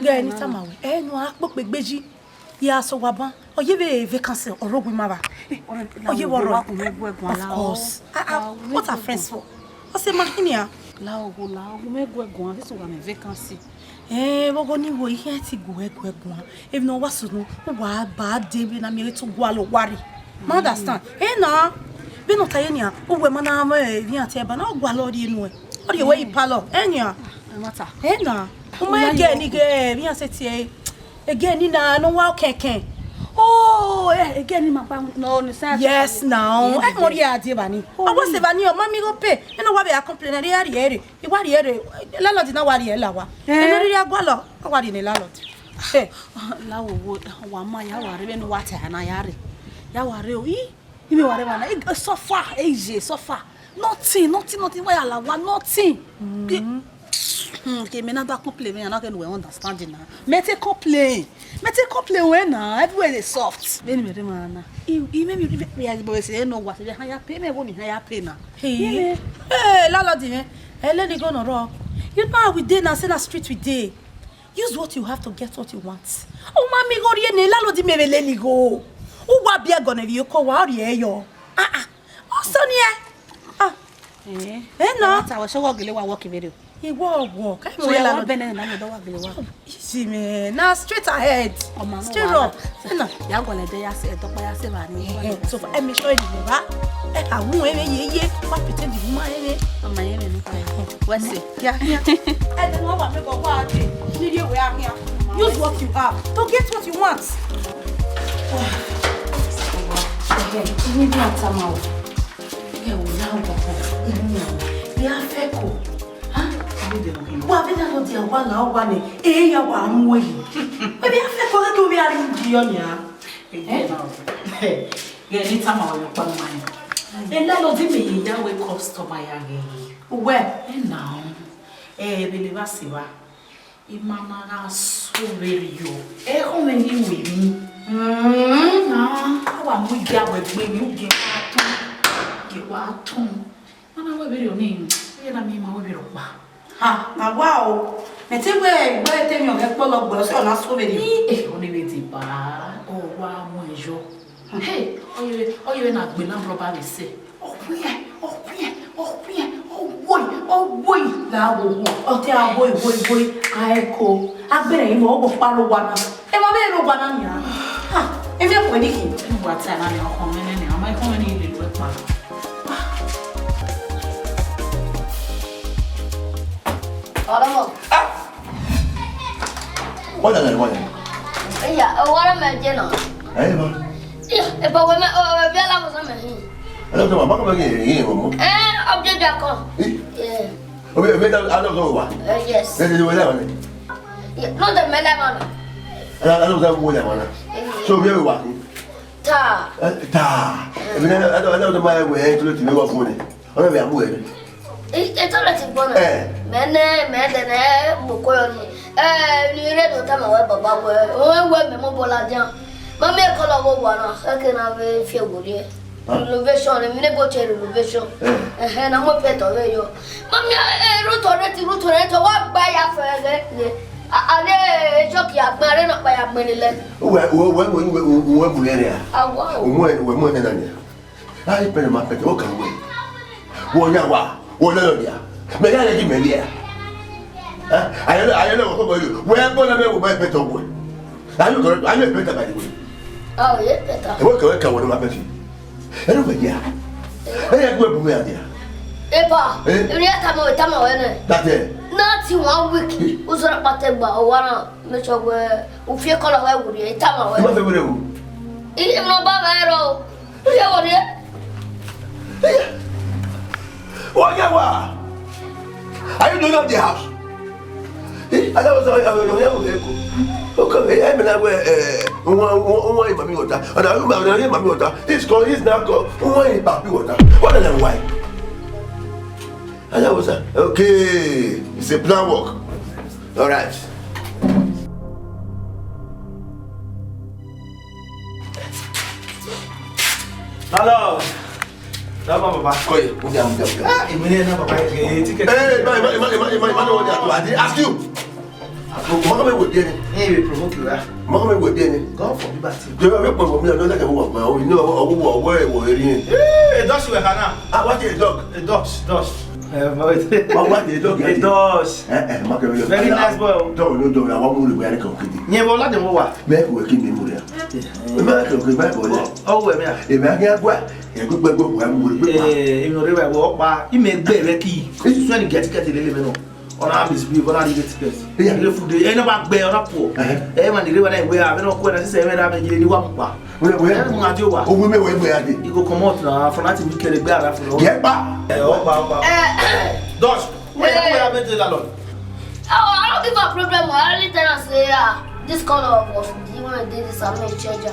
Ge ni tamawe. E no akpo pegbeji. Ya so wa ban. O ye be vacancy orogun ma ba. O ye woro. Of course. What are friends for? O se makinia. La ogo me gwegun abi so wa me vacancy. Bogo ni wo ihe ti gwegun. If no wasu no wa ba de bi na mi to gwa lo wari. Ma understand? Na be no taye ni a o we mana ma vi ati e ba na gwa lo ri enu e. O ri we ipalo. Enya. Mata. Na. O ma ge ni ge vi ase ti e. Again ni na no wa keken. Oh, again ni ma pa no ni say. Yes now. I mo ri ade ba ni. O wo se ba ni o ma mi go pay. E no wa be a complain ri ere. I wa ri ere. Landlord na wa ri e la wa. E no ri agwa lo. O wa ri ni landlord. La wo wa ma ya wa re be no wa ta na ya re. Ya wa re o yi. Ibe wa re ba na. So far, so far. Nothing. Why ala wa nothing. Okay, me na ba complain, me na can we understand now. Me te complain when na everywhere is soft. Me me na. I me me boy say no what say higher pay me go ni higher pay na. Hey, landlord me. Let it go no wrong. You know how we dey na say na street we dey. Use what you have to get what you want. Oh mami go rie ne landlord me let it go. Who wa bia go na bi ko wa rie yo. O so ni no. Ta wa so go gele wa work video. He walk. So you want Benin na me do wa gele wa. Easy me. Now straight ahead. Straight up. Na. Ya go le dey ya se to pa ya se ba ni. So for me show you ba. Awun ye. Wa pretend di ma ye. Mama ye me ni pa. We see. Yeah. Don't know what me go wa dey. Need you we are here. Use what you have to get what you want. Ni bi atama o. E o na o ko. Ni afeko. Wa be na lo dia wa la o wa ni ya wa mu yi. We be afeko ke o bi ari ndi yo ni a. Ge ni tama o yo pa man. E la lo di me ya we customer ya ge. Where? Now. Be le ba se wa. I mama ga so very yo. Ho me ni we ni. Na. Wa mu ya we gbe mi ge wa tun. Mana we be yo ni. E na mi ma we be ro pa. Na wow. Me te we te mi o ge polo gbo so na so very. Oni be ti pa. O wa mo ejo. Hey, oye na gbe na bro ba we say. Oh boy. La wo. O te a boy. Aiko. Agbere yin mo o paro wa na. E ma be ro wa na ni a. E me ko ni ki. Ni wa ta na ni o ko me ni. Ama ko me ni le lo pa. Oramo. What? Iya, ora me jeno. Ma. E pa we me be la mo sa me. Hello, to ma ko be mo. Object da ko. Yeah. Obe da alo go wa. Yes. Let it do that one. No the me la mo. Alo da wo da one. So we wa. Ta. E be na alo da ma we to ti wa fun ni. Ona be abu e. E to la ti gbona. Me de ne mo ko yo ni. Ni re do ta ma we baba we me mo bola jan. Ma me ko lo wo wa na. E ke na be fi egori. Renovation, mi ne go che renovation. Na mo pe to we yo. Mami rutore to wa gba ya fere. Ale joki agbare na pa ya gbenile. We bu ere a. Awa. We na ni. Ai pe ma pe o kan we. Wo nya wa, wo na lo dia. Me ya le di me dia. Ayo ko go yo. We go na me wo ba pe to go. Ayo pe ta ba di we. Oh, ye peta. E wo ka wo ma pe fi. Ero be dia. Ya go bu ya dia. Epa, ri ta ma we ne. That it. Not in 1 week. Usura pateba o wana me chogwe o fie kola we wuri ta ma we. Ma fe wure wo. I no ba vero. Ya wori. Oya wa. Are you doing up the house? I was okay, I mean, one mami water, and I remember mami water. This call is now called one papi water. What and why? And I was okay, it's a plan work. All right. Hello. Papa. Koye, okay, I'm just. Ah, Emile, Papa. Ticket. Hey, man, I did ask you. Mama me dey. Hey, we provoke you, ah. Mama me dey. God for me back. You know me, I don't like work, man. You know, where here. Hey, does you Hana? Ah, what is dog? A dogs. What the dog? A dogs. Very nice boy. Don't, I want to be a company. Yeah, well, let them over. Make working memory. Oh, wait, man. If I get what? A good baby, I'm going to be. You know, they walk by. He made baby key. This is when he gets the living on our business. We're not even tickets. Yeah, the food, they ain't about bear or poor. Eh, when the river, we are no quarter, I say, when I'm in the one bar. Where are you? Oh, we may wait. You go come out now from that. You can get after. Get back. Dosh, where have been to Landlord? Oh, I don't give a problem. I only tell us this color of you want to do this, I'm going to change it.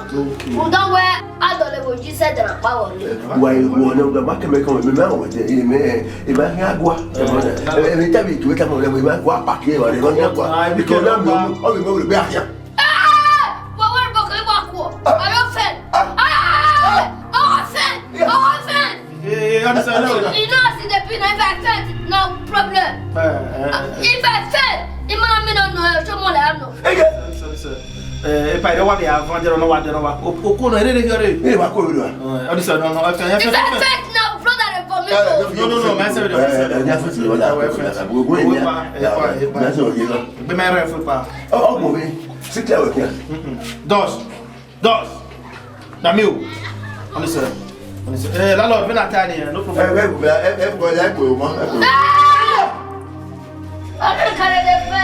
Well, don't wear I don't know what you said that I'm power. Why you want to go back and make a remember with it? If I can't go, every time you do it, I'm going to go back here or they're going to go because I'm going to be here. You know, see the pin, if I fed, no problem. If I fed, you don't know, show more than if I don't want to have one, I don't know what they're about. Okuno, I didn't hear it. I couldn't do it. I just don't know. If I fed now, brother, for me. No, man, sorry. That's all you know. Be my rifle, pa. Oh, movie. Sit there with you. Dos. Namil. Listen. Landlord, we're not tired. No problem. Everybody like you, man. I'm going to carry the bed.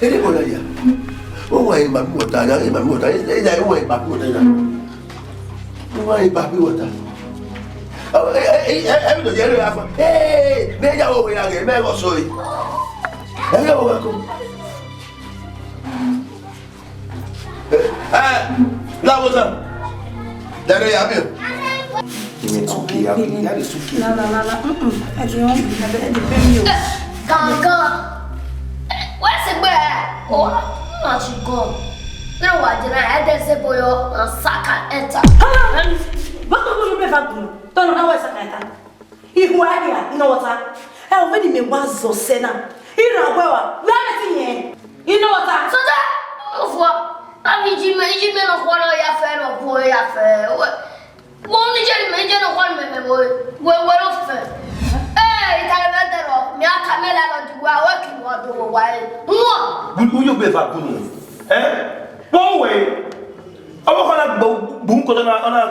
Anybody here? Oh, why my water? My water is there. Why my water? Why my water? Oh, hey, maybe I will be again. Maybe I'm sorry. Maybe I will come. That was a. That I have you. It's okay. That is okay. No. I don't Come. Where's the bear? Oh, not you go. No, I didn't have this boy and Saka enter. What do you do? Don't know what's a cat. He who I hear, no water. I already made was so sena. You know, well, let you know what? So that, I mean, you may not want your friend or boy affair. Only gentlemen, one member, well off. Hey, me a camera on the working one do while. Who you be for good? Eh? One way. I want to boom on a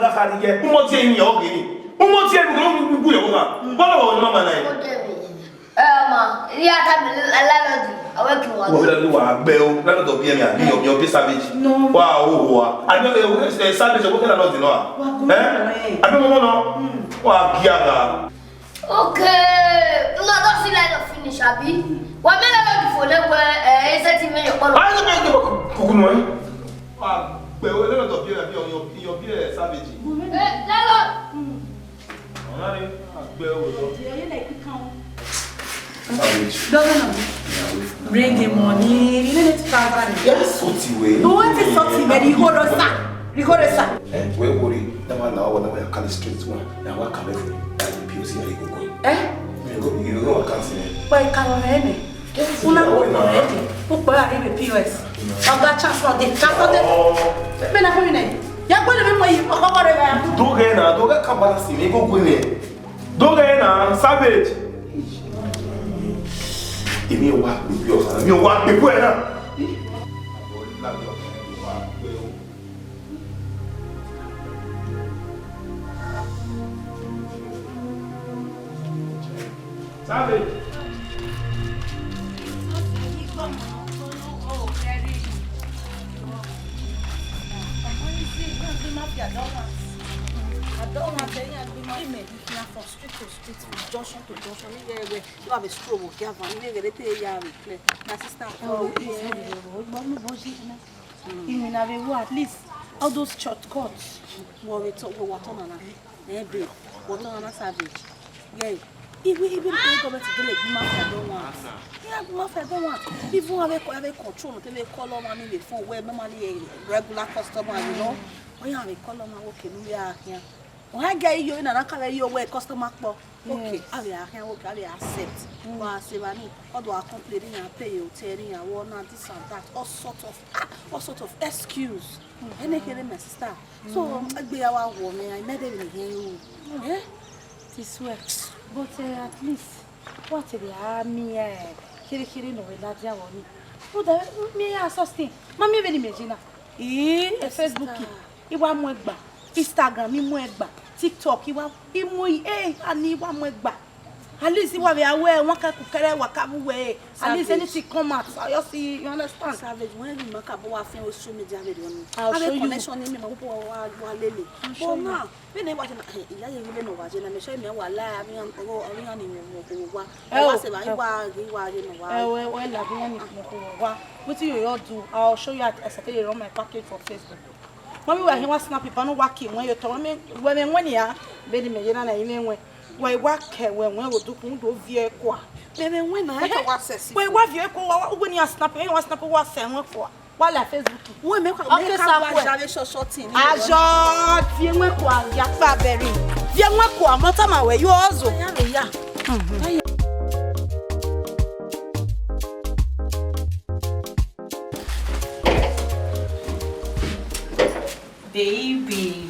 gafari here. Who wants in your game? Who wants you to go to your what about Mama? Ma, you have a landlord. I working one. What will you are? Bell, none of the your savage. No. Wow, I know a savage of what I don't know. I don't know. Wow, Giaga. Okay, no, don't see like a finish, Abby. What made I for them where is that even your color? I don't know. Wow, but we're not of your beer savage. Bring him money. You need to travel. Yes, salty way. No, what is salty? Very horror. We're worried. The one now, when I can street one, and what can P.V.C. You know, I can't see it. Why can't I? Una already. Who buy a POS? I've got transfer. They transfer. Men are coming in. You're going to be my cover. Don't get come back see me. Go don't get savage. If you want people, you want people now. Savage. I don't want any agreement from street to street, from junction to junction. You have a stroke, you have one, you get a assistant. At least all those shortcuts were on a savage. Yeah. Even the government to like mafia don't want. Yeah, mafia don't want. Even have control, they call on me before where normally a regular customer, you know. When you have a call on my okay, we are here. When I get you in and I carry you away customer okay, I will here okay, I will accept. But I say although I complaining and pay you, telling and one and this and that, all sort of excuse. And they hear my sister. So I be our woman, I made them hear you. Yeah? This way. But at least what they are me kiri no that ya woni. O da me assisting. Mami be imagine. Facebook. Iwa mo egba. Instagram mi mo egba. TikTok iwa imu ani iwa mo egba. At least iwa be aware won ka kukere waka buwe. At least anything come out. You see, you understand? Savage when you make up wa fin social media video ni. I'll show you. Connection ni me mo wa lele. But now when I watch iya ye ile no wa je na me show me wa live mi an ni mo wa. Wa se ba iwa je no wa. We la bi an ni mo wa. What you do? I'll show you at I run my package for Facebook. Mommy wa he wa snap people no working when you tell me when ya be me je na ime when we work when we do kun do vie kwa. Baby when na e wa access. We wa vie kwa when you snap wa sen we kwa. Wala Facebook. We make jare short thing. Ajo vie we kwa ya pa beri. Vie we kwa mota ma we you also. Ya. Baby.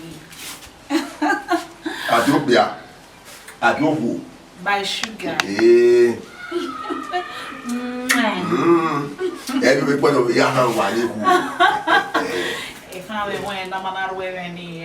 Adobo. By sugar. Everybody over here have one. If I went, I'm not wearing any.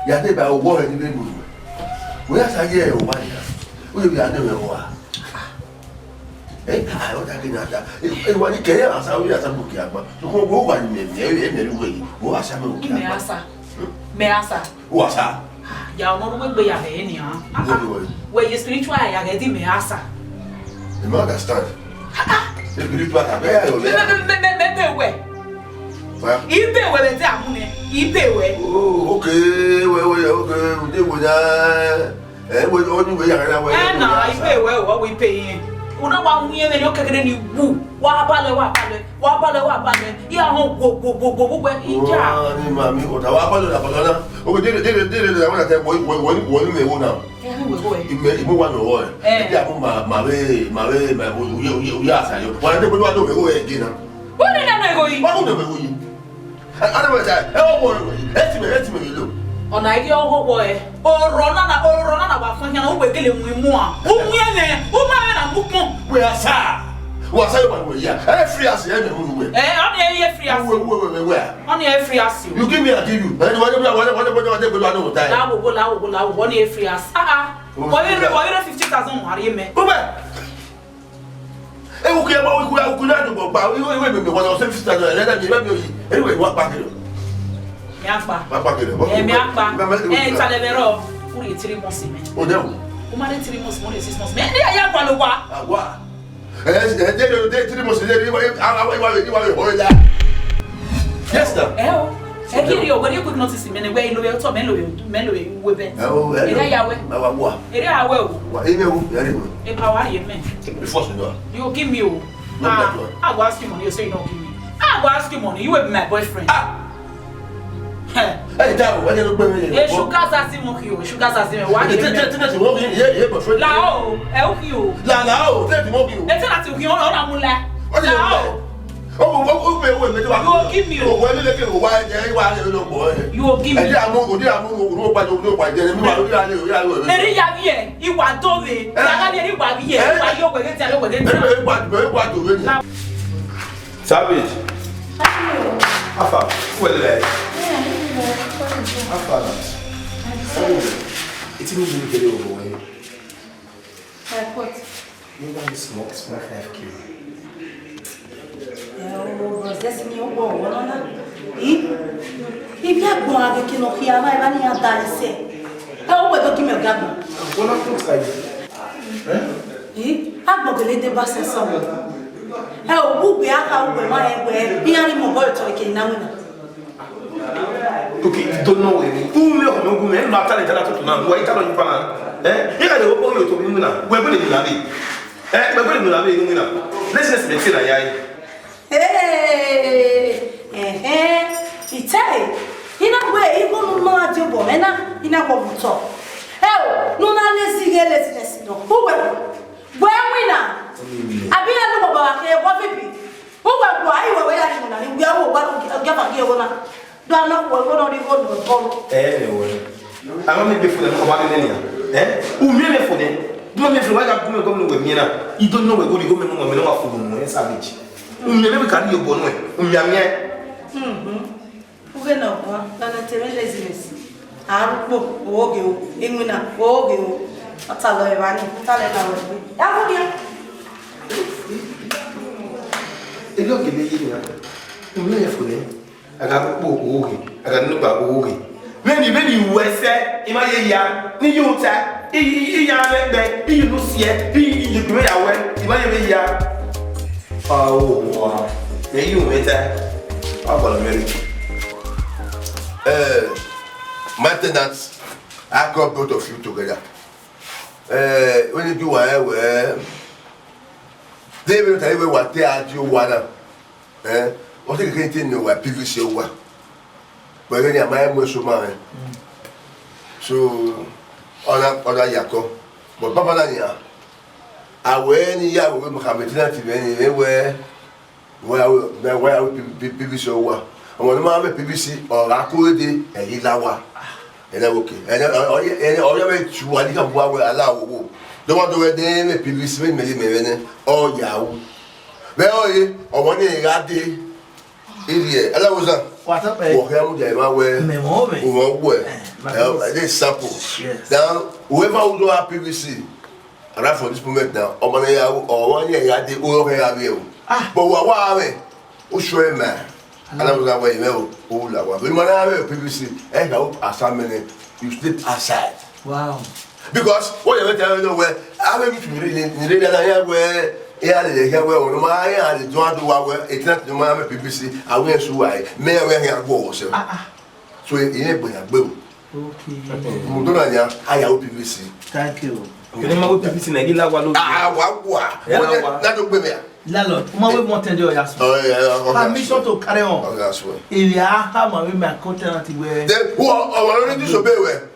Yeah, they buy a war in the room. Where's I hear one? We are never war. I want to get that. If one care, as I will have some book, to go one way, who are some Measa. What's that? Y'all not be a any, where you spiritual, I get him Measa. The mother stand. The spiritual, I bear. Ipe we be amune ipe we oh okay we dey go there we only we yara we na ipe we what we pay una wa muye we no kekere ni wu wa bale ya ho go ija ni mami o ta wa bale la bale o dey la wana te we me wo na imu wa no wo e amu ma we ya sa yo wa dey go do we go e gina what did I go yi wa do we go yi otherwise me look on idea of boy or run na wa fanya na we gele mu a ma na muko we asa wa say we ya free as ya me mu we on e free as we on e free as you give me I give you and what time la on e free as what 50,000 are you me okay about we could do but we want to say 50,000 let me anyway what back it me akpa talebero uri 3 months me o de o ma de 3 months mo de 6 months me ni aya kwa lo wa de 3 months de wa yes sir Ekiri o wori could notice me we no we to me lo we be ere yawe wa ere yawe o wa ebe wo yare mo e power ye me before you know you give me o I go ask you money you say you no give me I go ask you money you will be my boyfriend hey tell what you gbe me e sugar sasi mo ki o sugar sasi me wa ni te mo ki ye boyfriend la o e o ki o la o te mo ki o e te la ti ki o na mu la la o be wo me te wa you give me o wo le ke o wa je wa le lo bo you give me e di amu o pa je mi wa lórí ale o eri ya bi e iwa to le la ga ni iwa bi e wa yo gbe ti ale gbe ti e to le Savage afa wele afa it's no really get over way what you want to smoke 5 kilo was this new one If you are going to kill here, my money are dancing. How would you give me a gun? What looks like? I'm not going to bust some. How would we have my way? He had him about talking now. Okay, you don't know me. Who will not tell it to now? Why can't you find? You got to open you to me now. We're going to be loving. We're going to be loving. Let's just make it a hey, it's a in a way, even no job, and in a woman talk. Hell, no, not let's no. Who will? Where we now? I've been a little about here, what we be? Who will why you were wearing? We are what get a gear. Do I not work on the road? Anyway, I don't make before them come out in who really for them? Don't make sure I got to go with me now. You don't know where go to go for the savage. Who never can you go away? Who we know, and laziness. I will walk you, England, walk you. That's a lawyer, I don't give me I got walking. I got no back walking. When you were said, in my year, you tap, you know, see it, you bring away, in my year. Oh, then you wait there. I'm going to marry. Maintenance, I got both of you together. When you do they will tell you what they are doing. What you can know what P.V.C. over. But then you might be so mad. So, other Yako. But Papa Nania, I went here with Mohammed anywhere where P.V.C. over. And when I have P.V.C. or Akudi and Ilawa. And I'm okay. And all your way to what you can allow. Don't want to wear the name P.V.C. or Yahoo. Well, or one day I did. Hello, what up? This sample. Now, whoever will do our P.V.C. around for this moment now, or 1 year, I did all have you. But what are we? Who show him, man? And I was away, no, all that one. We might have a P.V.C. and help as some minute you slip aside. Wow. Because what you tell you where I went to really where. Yeah, they have well, my and don't do our it's not the mamma P.V.C. I went so I may wear a go. So it will have bill. Okay. I have P.V.C. Thank you. You know, P.V.C. Nagila, not women. Landlord, my way wanted your ass. Oh, yeah, permission to carry on. That's why. If you have my women content where then who are already disobey where?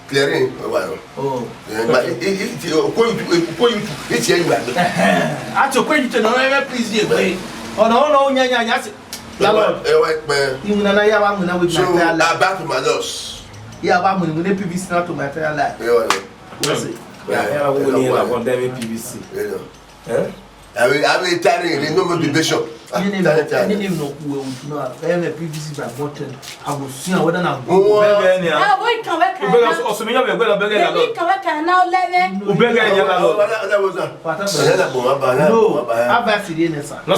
Clearing, oh, but it's here. I took credit to no please you. Oh, no, you know, I am with so back to my loss. Yeah, I'm going to P.V.C. not to my fair life. What's it? I want them in P.V.C. I will tell you, no more bishop. I didn't even know who would know. I am a P.V.C. by button. I will see whether I'm going to now let me. No, I've actually didn't answer. No,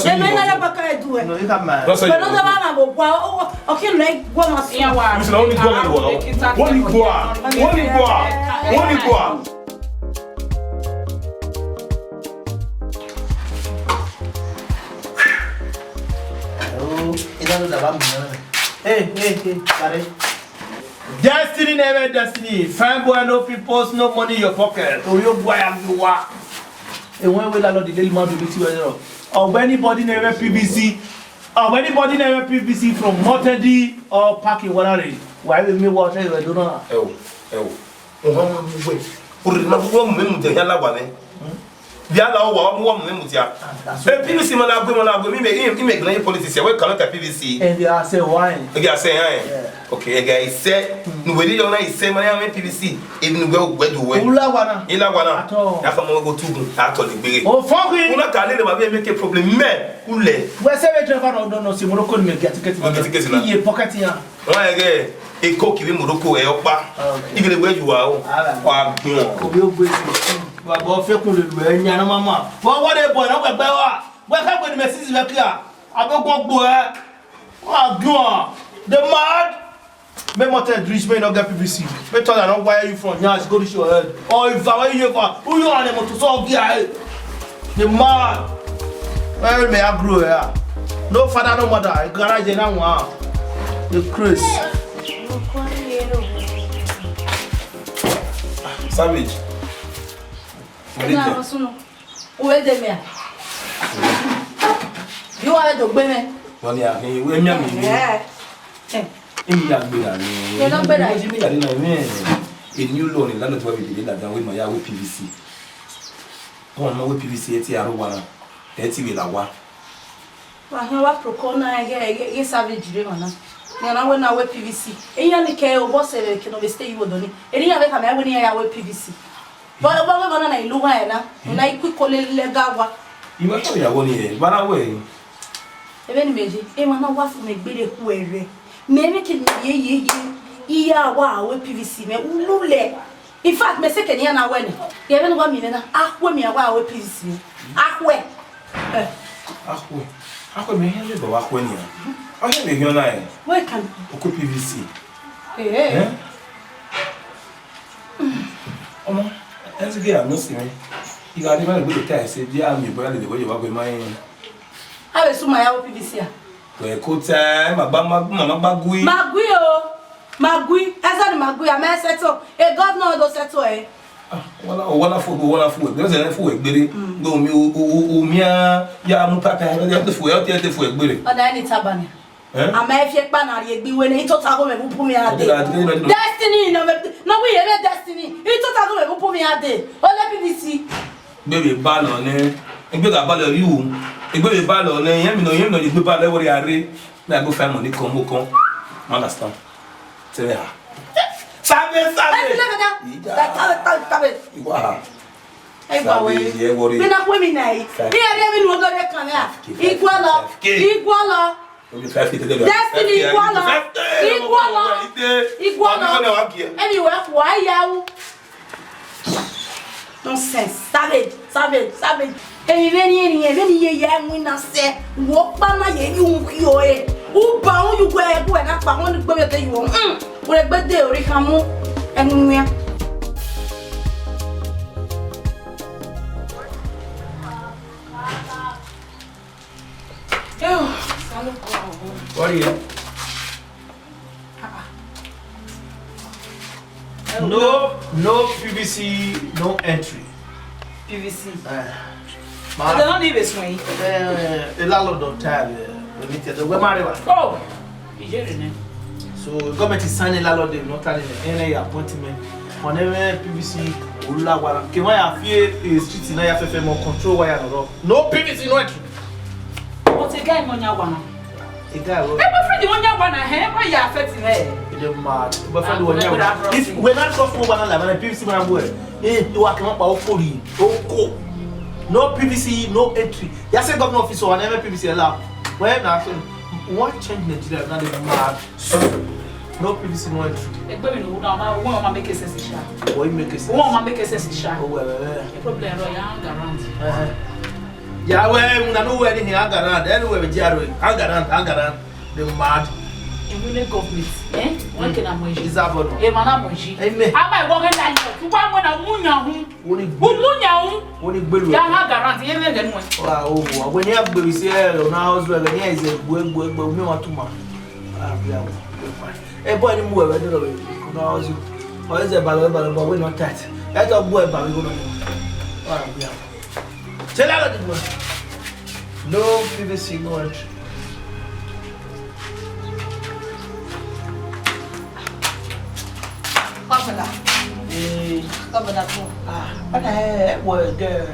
you got mad. Hey, sorry. Destiny never destiny. Fine boy, no people, no money in your pocket. Oh, you boy, I'm you what? And when will I not the daily man to be sure? Or anybody never P.V.C. Or anybody never P.V.C. from Motedi or Parking Water. Why will me water? I don't know. Wait. Put it not one minute to Yala Wane. Yala, 1 minute. P.V.C. man, I'm going to make no politics. I will connect a P.V.C. And they are saying why? They are saying, okay, guys, say, no, we don't know, say, my name is P.V.C. Even go where you went. Ilawana. That's how I'm going to go to actually big. Oh, fucking. Who not calling them, I make a problem, man. Who let? Where's the driver? I don't know. See, Morocco, me get tickets. You pocket here. Why again? A cocky Morocco, a oppa. Even where you are. But go fake with Yana Mama. What a boy, I'm a bear. What happened to Mrs. Lakia? I don't go boy. Ah, God. The mad. Me motor reach me not get P.V.C. Me tell her not where you from. Yeah, go to your head. Oh, if I where you from? Who you are? To solve the mad. Where may I grow here? No father, no mother. Garage na one. The Chris. Savage. Where the me? You are the women. Well, yeah, we me. In the you're not better. A new loan in Landlord where we did that with my P.V.C. One more P.V.C. at Yaruana. That's it. I have procona. I get savage dreamer. And I went away P.V.C. And you only care what say can stay you only. And you have a camera when you are P.V.C. But I'm going to Luana and I could call it Legawa. You must be a 1 year, but away. Even imagine, Emma was make better query. Maybe can ye wow with P.V.C. In fact, my second year now when you haven't 1 million, when me a wow with P.V.C. Where? How come you handle the walk when you are here? Where can P.V.C. Eh? Oh, as again, I'm not seeing you got a very good test. Yeah, me brother, the way you walk with mine. I will soon my P.V.C. Well, good time, Magui. Magui, as I Magui, I may settle. A governor does settle. Wonderful. There's a fool, Billy. Go me, Papa, the fool out there for a billy. But I need Tabani. I may fear Banner, be when he told Tago and put me out there. Destiny, no, we have destiny. He told Tago and put me out there. Oh, let me see. Baby, ballon, eh? And good about you. A good ballon, eh? You know, you do bad every area. I go family come. Understand? Tell her. Savage. Wow. Hey, boy. We're not women, eh? Here, everyone will go there. Equal. Destiny, equal. Anyway, why you? Nonsense. Savage. Hey, any young winner say, walk by you, who bound you where when I found the birthday you want. What a birthday, or Ricamu, and we are. What are you? No P.V.C. no entry. P.V.C. I don't need this way. The landlord don't tell you. Oh, so government is signing landlord, they not telling any appointment. Whenever P.V.C. Ula wala. Can I fear streets in IFF more control why no P.V.C. no entry. What's a guy on your one? A guy. I'm afraid you want your one. Why you affecting her? It's mad. But if we're not cross over and P.V.C. man boy, you are coming up our police. No P.V.C. no entry. You say government officer whenever P.V.C. allow. Well, now what change Nigeria now? They mad. No P.V.C. no entry. One make a sense. What you make a sense? One make a sense. Oh well. The problem is around. Yeah, well, we know where anything hang around. Anyway, we hang around. They mad. In the government, eh? One can amount. Is that what? Eh, man, I'm going. I might walk in that. You want when I'm Only Bill. Yeah, hang around. Even one. Oh, when you have baby say now, is well, here is a work, but me want to man. Eh, boy, you move. I don't know. Now, or is a balloon, but we're not that. That's a boy, but we're going to. Tell her the one. No P.V.C. no entry. Governor. Okay, well, girl.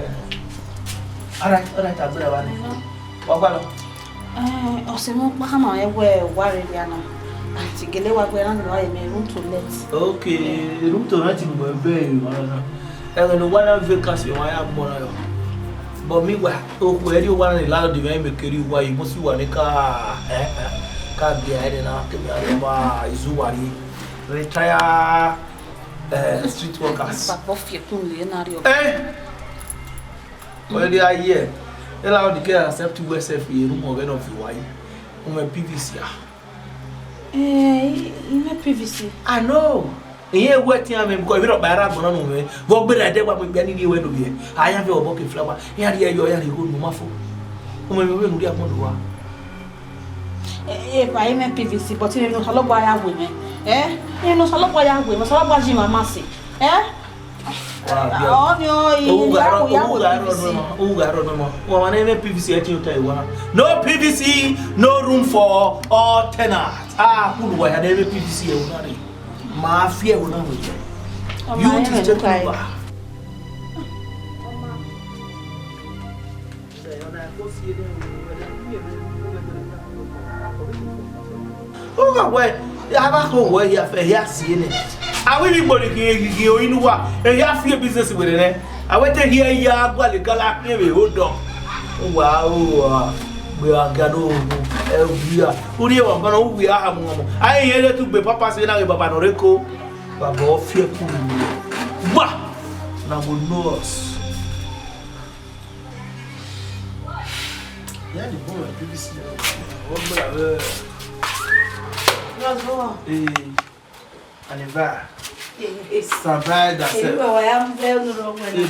All right, I'll do that one. What? Worried, to get away and room to let. Okay, room to let him go very. And one of vacancy, why I'm more. But me, where you want a lot of the very career, why you must want a car. Can't be hiding out. Zuari. Retire street workers. Well, they are here. Allow the girl accept to wear self in room of any of you. Why? P.V.C. P.V.C. I know. Here waiting I mean because we don't buy rap no me. Go be like that what we be any way no be. I have your bucket flower. Here you are you go no mafo. We no dey amon wa. By P.V.C. but you know solo boy have women. You know solo boy have women. Solo boy jima masi. No P.V.C, no room for all tenants. Who do I have P.V.C? Mafia will not wait. You just take over. Oh, where? I go where you have seen it. I will be body you in what? And you have your business with it. I went to hear you are going to galak me. Hold on. Wow. We are gado. We are. Who do you want? We are. I hear to be papa saying I Baba Noreko. Baba fear cool. Bah! Now we know us. Yeah, the boy P.V.C. And if I survive that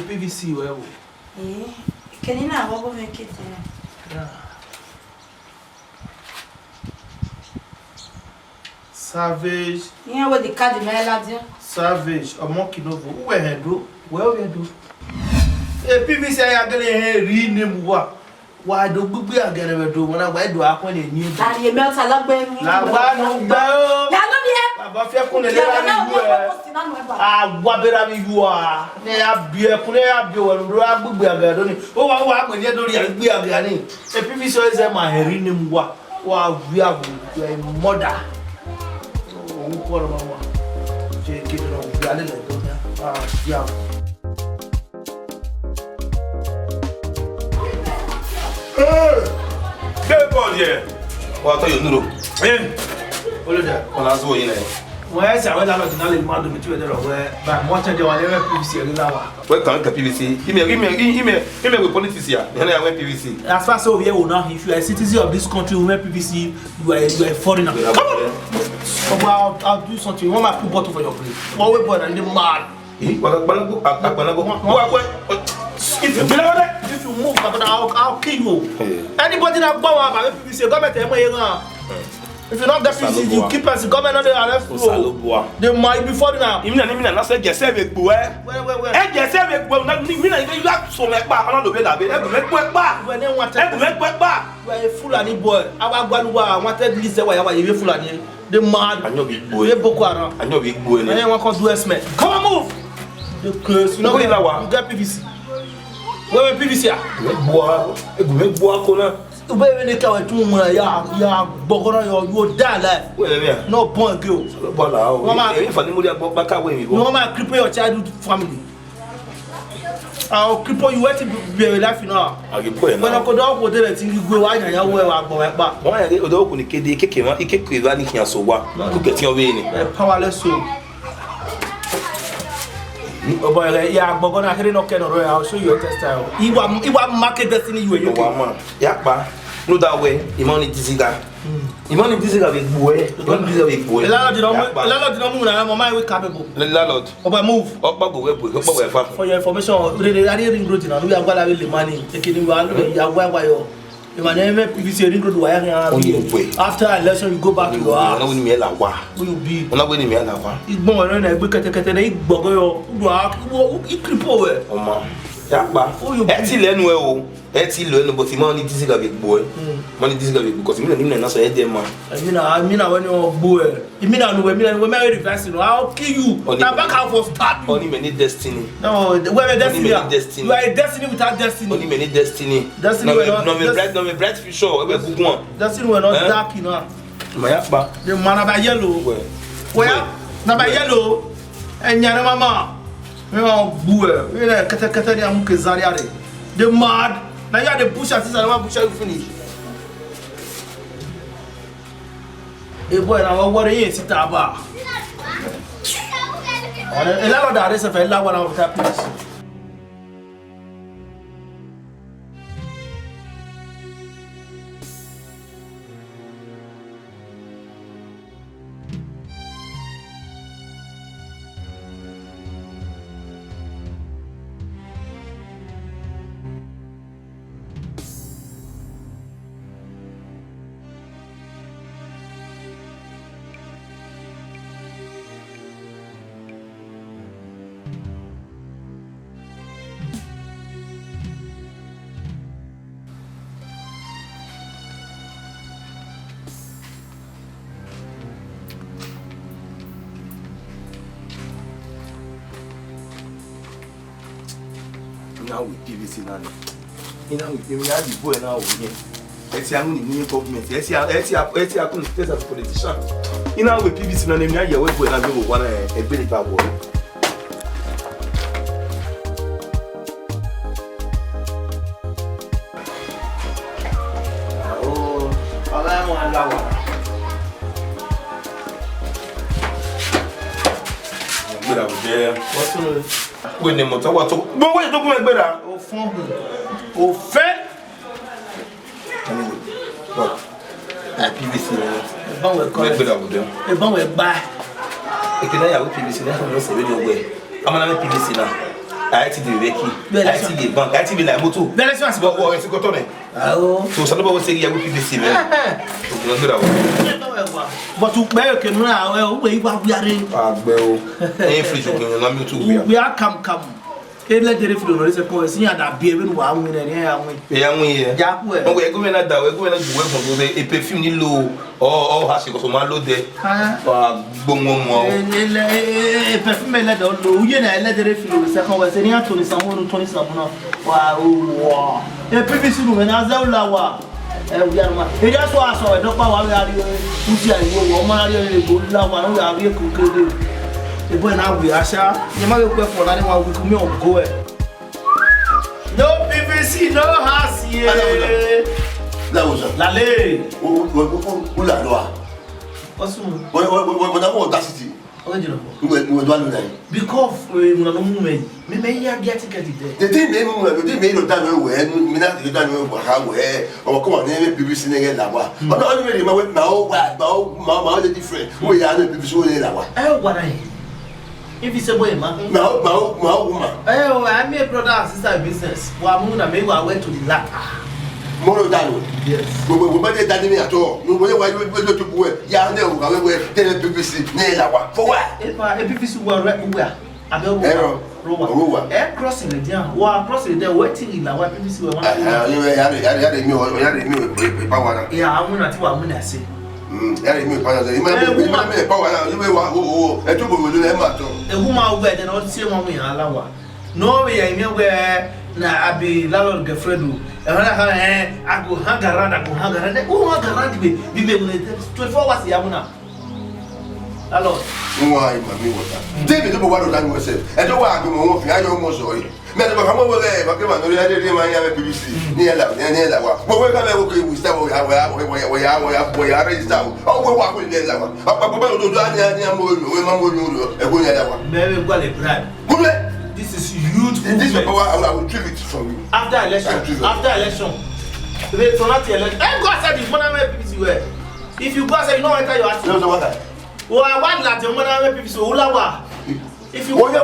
P.V.C. well. Can you now go make it? Savage. Yeah, what the card me Savage. A monkey no go. Where do? Where we do? P.V.C. I get a rename what? Why do we again do when I do I new? And you melt a lot better. Bafia kune lera ni wabera mi yuwa ne abie kune abie wonro agbugbe agado ni o wa akwenye dori agbe agado ni P.V.C is my heri ni mwa wa wi agu mother o ko ro mama je kini no wi ale le do ya Debo je. Wa to yo nuro. Oloda. Ona zo yin e. Where say we la lo dinale ma do mi ti we there where ba mo change wa le P.V.C ri la wa. We kan ka P.V.C. Give me with politics here. You know I P.V.C. As far as we here now, if you are a citizen of this country, we P.V.C, you are a foreigner. Come on. I'll do something. You want my put bottle for your plate. What we born and the mad. If you move, I'll kill you. Anybody that go about P.V.C, government if you not get P.V.C, you keep us government on the arrest. They might be foreigner. Even na say get save go Where? Get save go na me na you have so make ba ona lo be da be. Make ba. When they want to make ba. You are a Fulani boy. Our Gwaluwa wanted list why you Fulani. The mad. I know big boy. We Boko Haram. I know big boy. I want to do estimate. Come on, move. The close. You know you get P.V.C. Where P.V.C? Make boa kona. When they come to me, ya Bogora, you die life. Well, no point, girl. Mama, if I didn't back away, no man cripple your childhood family. I'll cripple you waiting to be a life now. I'll get point. When I go down with it, you go out and you wear a back. Why are they open the kid? They kick him, he kick you, and he can't so what? Look at your vein. Powerless soul. Oh boy, yeah, but gonna hear no can or I'll show you a test style. He want market destiny you and man. Yeah, ba. No that way, Imani Diziga. Imani Diziga with boy. Don't deserve a boy. Landlord did not move. I'm on my way capable. Landlord. Oh, move. Oh, go for your information, really, I didn't ring road. We are going to money. Taking you out. You are where you are never P.V.C. ring road. After election, you go back to your house. Will you be? I'm not winning me. It's more than a big bogo. You cripple. Oh, man. Yeah, ba. Learn but money this is a big boy. Money this is a big because you mean not so head man. I mean when you're boy. You mean I know when marry reversing. I'll kill you. Now back out for start. Only many destiny. No, where destiny? You are a destiny without destiny. Only many destiny. Destiny no me bright for sure. Destiny we're not dark enough. My ba. The man about yellow. Where? Na by yellow. And yana mama. You boy. You know kata ni amuke zariare. The mad. Now you are the busher since I want busher you finish. Hey boy, now what are you sit about? A lot of that is a fella one of that place. now with P.V.C. now. You know, we have the boy now over here. Let's say I'm in the government. Let's say I'm going to test as a politician. You know, with P.V.C. now, I'm here with boy and I'm going to a very bad boy. Oh, all I want to what's the when the motor what but what document better o fun o fe but P.V.C. e ban we call better with them e ban we gba e ke na ya with P.V.C. na no se we no we amana P.V.C. na ITD Veki ITD bank ITD la moto bele so asibo o e si ko to ne so so no say ya with P.V.C. me o no better but you buy a camera, we are we are come. Let the refuge is a policy and a beer in one minute. Yeah, we're going at that. We're going to work a perfume low or has to go from my load there. A perfume let let the refuge. Second was any 20 someone. Wow, a previous room and as our we are he just was so I don't know why we are here. We are good love. We are here cooking. The boy now we are sure. You might go for that one. We come on go. No P.V.C. no house here. That was la ley. Who la loi? What's wrong? What audacity? We don't know. Because we no movement. Me here get ticket there. The thing they no time we me not the time we how we or come on P.V.C. nge la wa. But only me my the different. We are no P.V.C. we la wa. What I if it's a boy, man. No, woman. Oh, I'm a brother and sister business. Well, maybe I went to the lab. More than yes. We better than me at all. No way why we go to work. Yeah, no, we tell P.V.C. For what? If a P.V.C. were where? I don't know. Air crossing it down. While crossing there, waiting in our P.V.C. were one. Yeah, I'm going to say. Every me power now. You may want to go to them. The woman where they not see one way allow. No way I know where na abi landlord girlfriend. I go hang around. Who hang around me? Be 24 hours yamuna. Hello. Why mami water? David no what do we say? I don't want to move. I don't want to. Me no come over there. But come on, no dey dey man ya P.V.C. Near la wa. But we come we start we are register. Oh we work with there la wa. Papa do ani am we man no e go near la wa. Me go le bribe. This is huge. This is power I will retrieve it from you. After election. Wait for not election. I go say this man P.V.C. where. If you go say you know enter your house. No what. Oh I want that your man P.V.C. ulawa. If you want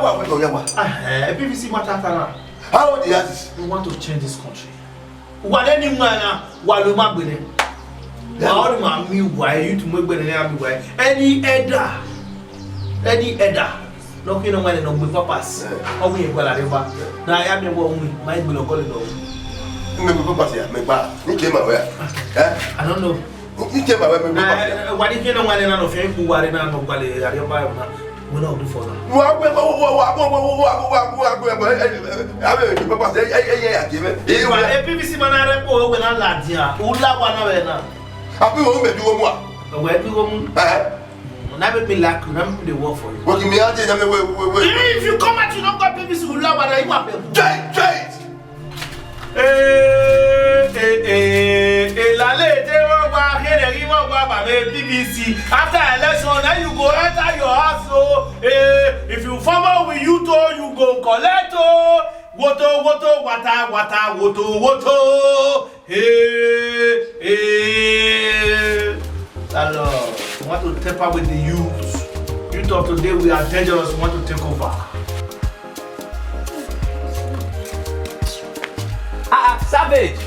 P.V.C. matter how old is we want to change this country. What any man while you mag with him. How do you why you to make why any elder looking on when no with papas. How we go la river. Now I am the one my will call it. I don't know. You came away. What if you know when of you who are in a we not do for that. P.V.C. man repo when I land here. Ula wana na. Api wo me do mo. We do mo. Na be like na the work for you. What you me ante na me we. If you come out you don't got P.V.C. ula wana you are. Straight. Lale te won gba kere ri won gba ba P.V.C. After election then you go enter your house so if you farmer with you to you go collect woto wata woto alors we want to temper with the youth of today. We are dangerous. We want to take over. Savage.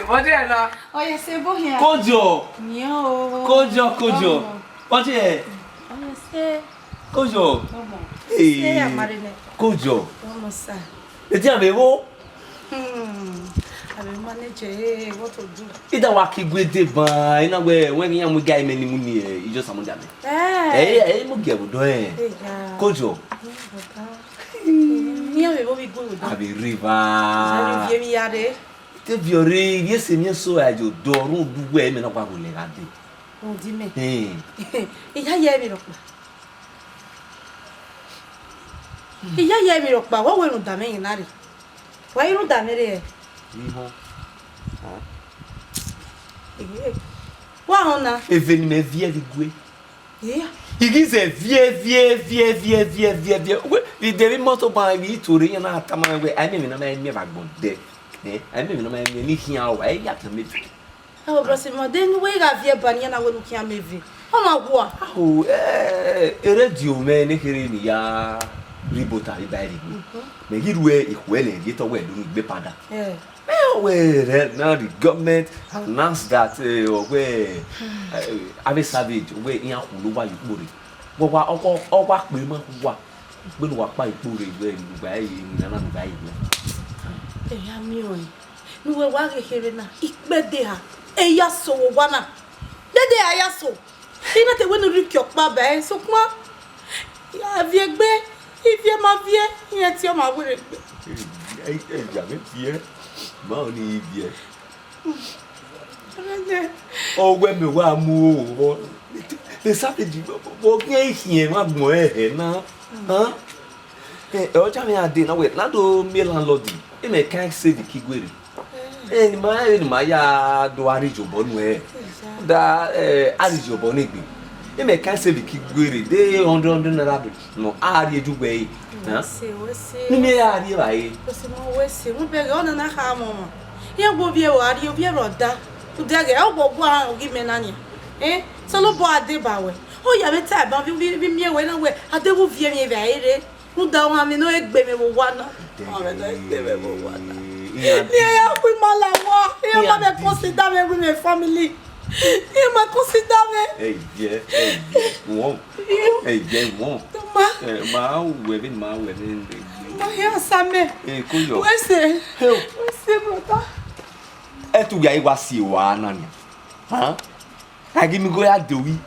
What is that? Oh, yes, c'est bon here. Kojo. Kojo. What is it? Oh, yes, c'est. Kojo. C'est à mariner. Kojo. Comment ça? Et tu avais où? Avec manager, what to do? Ida waki gwede ba, ina we when you am guy many money, you just am jame. Mo ge do Kojo. Ni ave we go with Abi them. riva. Viens m'y aller. Te viore, viens c'est bien so a jo doru duwe me na kwa ko le gade. On dit mais. Eh. Il y a hier mi rokpa. Il y a hier mi rokpa. Wa we no dame inari. Wa you no dame re. Iho. Wa hona. Eveni me vie ligwe. Yeah. Igi se vie. We devi moto ba mi tori na atama we ai me na me bagbon de. I mean, I'm making our way after me. Oh, Brasimo, then we have your banana when you can't make it. Oh, my God. Oh, radio man, hearing me, ya ribota, by make it where it well and get away doing the pada. Well, now the government announced that where I'm a savage, where in Uluwa you put it. But what we will walk by Puri when you buy in another buy. Eya mioi. Nuwe wage herena. Ikbedeha. Eya so wana. Dede aya so. Ina te wenu rikyok ba ba so kwa. Ya viegbe. Ivie ma vie. Ina ti o ma were gbe. Ja me vie. Ma oni vie. Oh we me wa mu o. Le savage bo gen hien ma gbon na. Han? O ja me ade na we na do me landlord. Me can't say the kigwere. My ya do arijobo nu e. Da arijobo ni gbe. Me can't say the kigwere. Dey 100 naira no ari ejugbe. Na. Ni me ari bayi. Você não vai ser. Não pega ona na cama, mama. E eu vou ver o ari, eu vi roda. O dega eu vou boa o gimenania. Solo boa de bawe. O ya beta ba vi mi we na we. Ade wo vie mi ve ire. No da uma me no egbe me wo wana. Yeah, we malawa. You ma consider me with my family. You ma consider me. Hey, won. Ma wedding. Ma here same. Kuyo. We say, brother. Tu ya iwa si wa nani. Ha? Agi mi go ya dowi.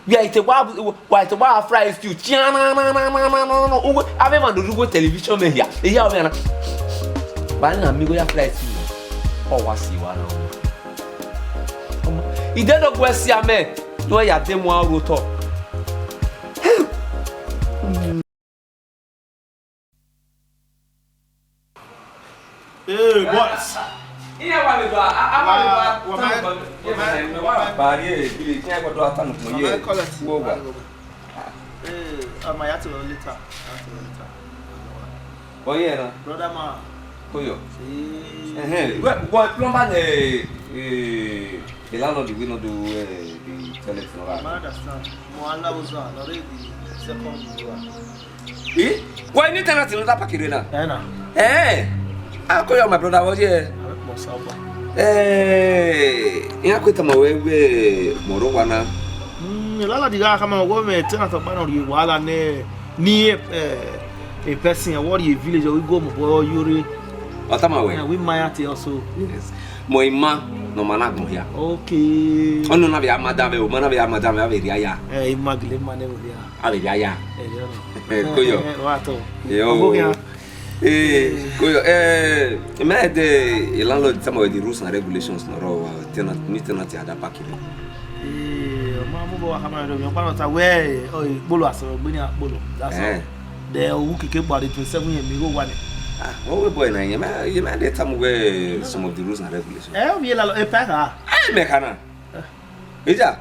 Yeah, it's a fried stew. No. I've ever do television here. Here, man. But I'm going to fried stew. Oh, what's you want? He didn't go see a man. No, I didn't want to talk. Hey, boys. Iya wale do ba ye bi ti e ko do atan mo ye wo ba ma ya to later o ye na brother ma ko yo what plumber the landlord we no do the toilet no ba ma understand mo ala uzo already second one why ni tenant no da pakire na na ko yo my brother was here ina kweta mawewe moro wana lala diga kama go me tena to bana ri wala ne ni a person a what village we go mo boy yuri atamawe we might also yes moima no mana go ya okay ono na bia madame o mana bia madame ave ria ya imagle mane o dia ave ria ya koyo wato yo koyo me de landlord some of the rules and regulations no ro tenant ada pakile ma mo bo kama ro mi pa ta we bolo aso gbe ni bolo that's all de o kike gba de 27 year mi go wane we boy na you man dey time we some of the rules and regulations we la pa me kana eja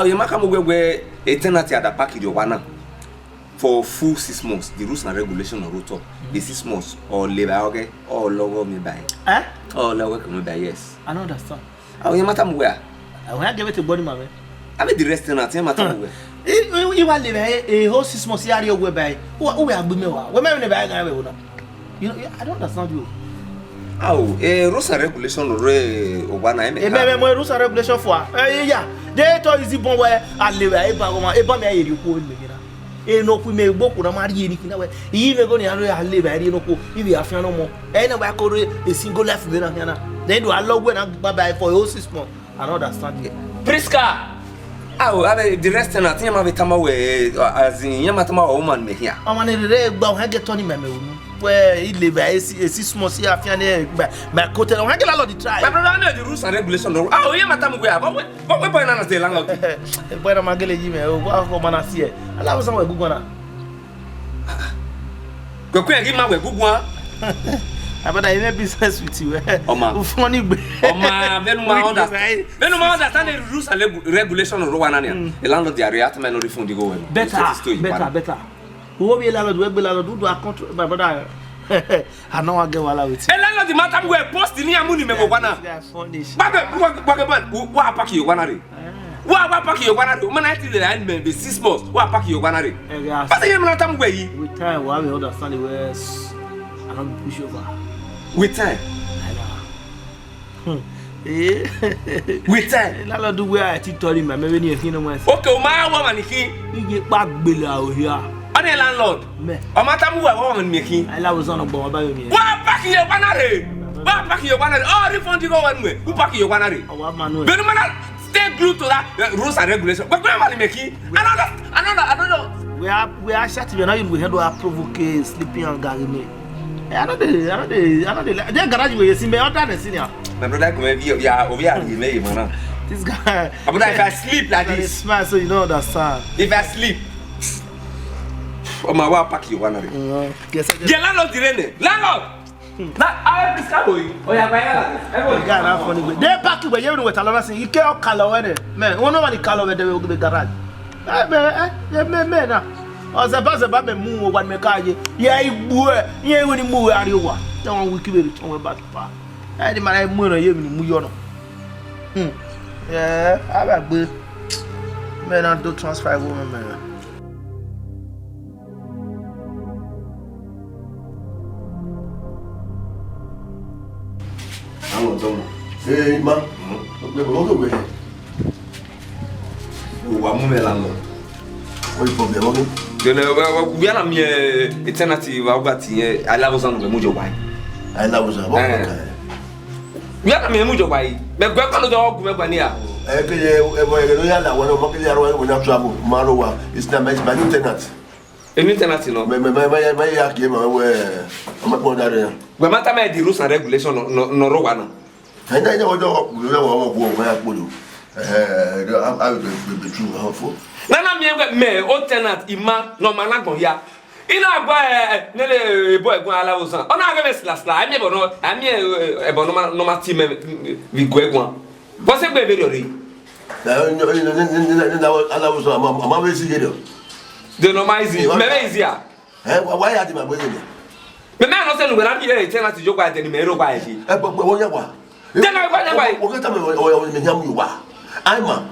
you maka mo we tenant ada pakile wana for full 6 months. The rules and regulations on road top. The 6 months or labor okay or logo me buy. Or logo me buy, yes. I don't understand. You matter where? When I give it to body man. I mean the restaurant, you matter where. You want live a whole 6 months here you go buy. Who we have been wa? We me buy na we una. You know I don't understand you. Rules and regulations o wa na me. Me rules and regulations for. Yeah. They to easy bon where I live e ba me yeri ko me gina. No ku me gboku na mari eni kina we yi me go ni aro ya le ba ri no ku ibi afian no mo na wa ko a single life be na here na then do allow we na bye for all 6 months I don't understand it Priska the rest na tin ma betama we as in yama tama woman me here. Man re gba o ha get turn me where he live I see small see afia na my coat o ha get landlord try. My brother know the rules and regulations. Yama tama we what boy na say landlord. Boy na magele yi me o go man see e. Ala was we gugu na. Ko give ma we gugu But I have business with you. Funny. Benu ma understand the rules and regulations of Rwanda. The landlord they react me no refund go well. Better. Who be landlord we be landlord do account my brother. I know I get wala with you. E landlord the matter we post ni amuni me go wana. Wa pack you wana re. Wa pack you wana re. Man I tell the end be 6 months. Wa pack you wana re. But you na tam we yi. With time we understand the words. I don't push over. With time. With time. Lalo do where I told him I maybe you know my. Okay, my woman he get back below here. On a landlord. O matter who woman making. I was on a bomb about me. Wa pack your banner. Wa pack your banner. Oh, refund you go one way. Who pack your banner? Oh, man. But man stay glued to that rules and regulations. But where making? Another. We are shutting you now we had to provoke sleeping on Gary. I know the garage where you see me other than senior. My brother come here, you may, man. This guy. But if I sleep like this, smart, so you know understand. If I sleep, oh my, what pack you wanna do? Get landlord, landlord. That I have this boy. Oh yeah, everybody got that funny. They pack you, but you know what? I say you can't color it. Man, one nobody color it. They will go to the garage. Man. O se ba me mu wa me ka ye ibu e ye woni mu ari wa na won wiki be return we back pa e di mara mu no ye mu yo no abagbe me na do transfer go me Amo tomo ma me go go wa mu me landlord o problem we are me eternity wa gbati ala wo sanu be mu jo wai ala wo sanu we are me mu jo wai me gbe kan do ogun me gba ni a kele ebo ere no ya la won mo kele aro won na travel maro wa is na my new tenant no me ya ki ma we o ma pon dare we mata me the rules and regulations no ro wa na nya ojo wo ma ya polo I will be true how Nana me o tenant ima no managbon ya ina agba nele boy egun alawosan ona agbe slasla ami ebo no ma ti me vi go egun bo se gbe be lori alawosan ama we si gedo de no ma easy me easy a why ya di ma bo me no se nu na bi tenant jo kwa teni me ro kwa efi wo ya kwa de na kwa ya wo ka me me nyam yu wa ai ma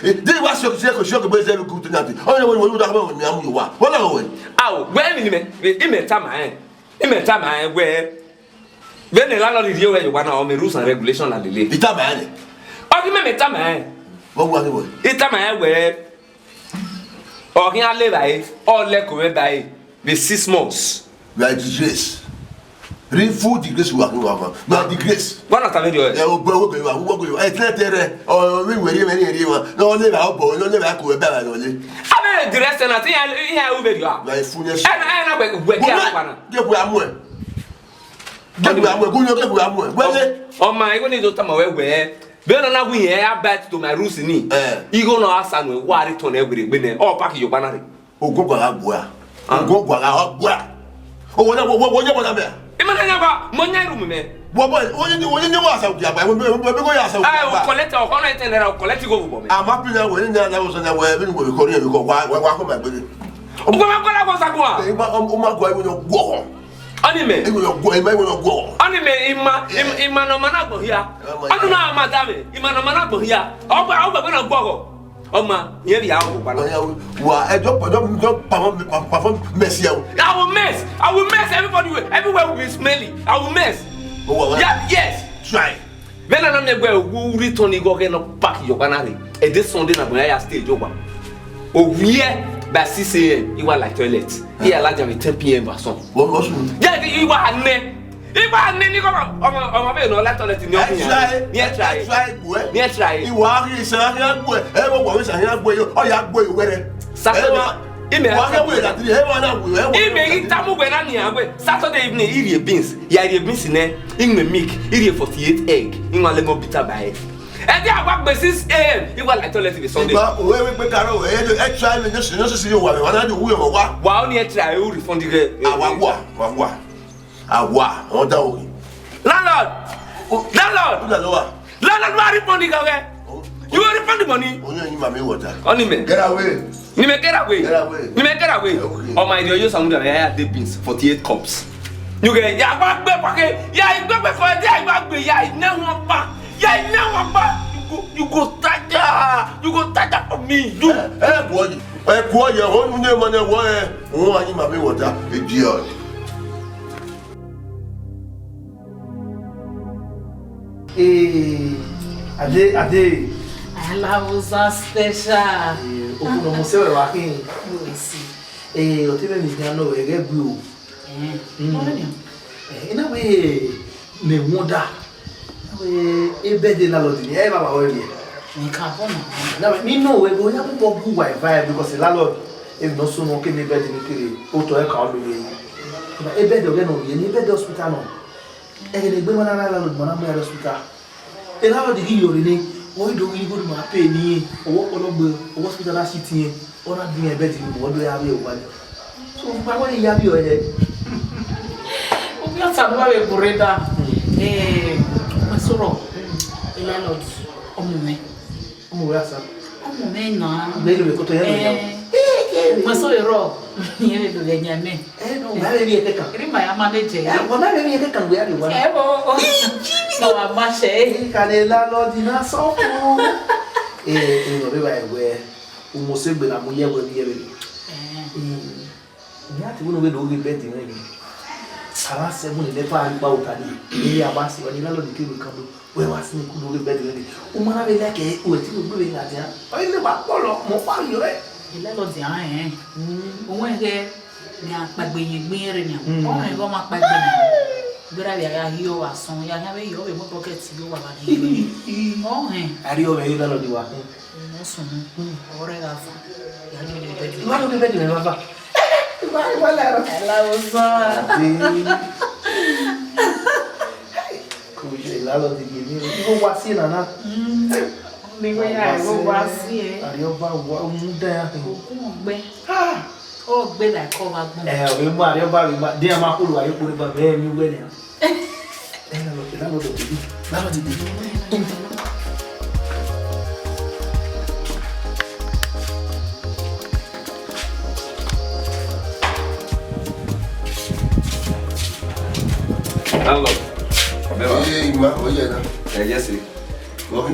they was your shock be zero good nothing only when you do me am you wa wala we aw we mi me imeta ma we the landlord is here you want na me rules and regulations la lele ita ma ne o ki me meta ma wo wa we ita ma we o ki ale bai o le ko we bai be 6 months we are disgrace real food disgrace we are disgrace one of them e o gbo we go e tetere o we ri wa no le ba obo no le ba ko e ba no le abe the rest na tin ya u be dio na ifunye na we ki akwa na ge bu amu ge bu amu wele o ma ego ni do ta ma we be na gu yen ya back to my rules ni igo no asa no wa ri ton egbe gbe ne o pack yo banare ogogwa agboa o wona wo be imana nya ba mo nya ru me bobo onye wa asa udia ba be go ya asa udia o collect o kono etendera o collect go bo me ama pina we nya na wo so na we be go ko ni ko wa ko ma gbe o ko ma ko la ko sa ko a o ma go e wo go ani me e wo go e ma wo go ani me ima no mana go hia anu na madame ima no mana go hia o ba na go Oma, ye bi awo pa na. Wa ejo perform mess here. I will mess everybody with. Everywhere will be smelly. I will mess. Yeah, yes. Try. When I am going to return go get no pack your banana. E this Sunday na go ya stage over. Oh yeah, by 6 a.m. you were like toilet. Here like 10 p.m. or so. What was? Yeah, you were ane. Iba nini ko ọmọ be no la toilet ni o yan. Ni try. Ni try. Iwa ri se ya gbo e wo wo se ya gbo yo o ya gbo iwere. Saturday evening. Ime itamu gbe na ni agbe. Saturday evening iri beans. Ya iri beans ne. Inwe milk, iri 48 egg. Inwa lemon bitter by. E dey agba gbe 6 am. Iwa la toilet be Sunday. Ba o we pe karo e try me no se yo wa me wana do wo wa. Wa o ni try o refund the Awa, on da o. Landlord. Landlord, wa refund the guy. You will refund the money. Only you mama water. Only me. Get away. Ni me get away. Get away. Ni me get away. Okay. Oh my dear, you sound like I had beans 48 cups. You get ya gba gbe pake. Ya gbe for ya gba gbe ya na won pa. Ya na won pa. You go taja. You go taja for me. You. Boy. Boy, you won no money won. Won you mama water. Idiot. Ade. Alausa special. Okuno mo se wa kin. Si. O ti be mi gan no e ge gbe o. Ina we me wonda. We e be de landlord ni e baba we ni. Nka bo na. Na me no we go ya po bu wifi because the landlord e no so no ke me be de ni kire. O to e ka o lo ye. E be de o ge no ye ni be de hospital no. E ge gbe mo na landlord mo na mo ya hospital. E landlord gi yori ni wọ́n do we go to my pay ni owó pologbe owó hospital la shit yẹn ona bi e bet ni mo do ya be o wa so pa wọ́n ya bi o ye o bi ata mo be boreda mo sọ̀rọ̀ landlord ọmọ mi ya sa ọmọ mi na be lo ko to ye mo so ero yẹn le do le nyame no ba be bi e kan ri ma ya manage ya ko ba be bi e kan we ya de wa bo no wa ma se ka le landlord na so ko no be ba e we o mo se gbe na mo ye we bi e be ya ti wo no be do ge bet ni ara se mo le fa ari pa o ta ni e ya ba si o ni landlord ke lo kan do we wa si ku do ge bet ni o ma na be le ke o ti mo gbe be na dia o ile ba polo mo pa yo e landlord ya òun ege ni apagbe yin gbin re ni o e go ma pagbe ni gbera bi ya hiyo wa son ya ya be yo be mo pocket yo wa ba ni o ari o be yo landlord wa no sun ore ga fa ya ni le be wa lo be ni ba wa la o so ko je landlord gi ni o wa si na mi wa ya o wa si ari o ba wa mu da o ku gbe o gbe la ko wa gbon o mi mo ari o ba mi ma dia ma ko lu ayo ko ba be mi gbe ni landlord Ima, oye na. Yes. Go.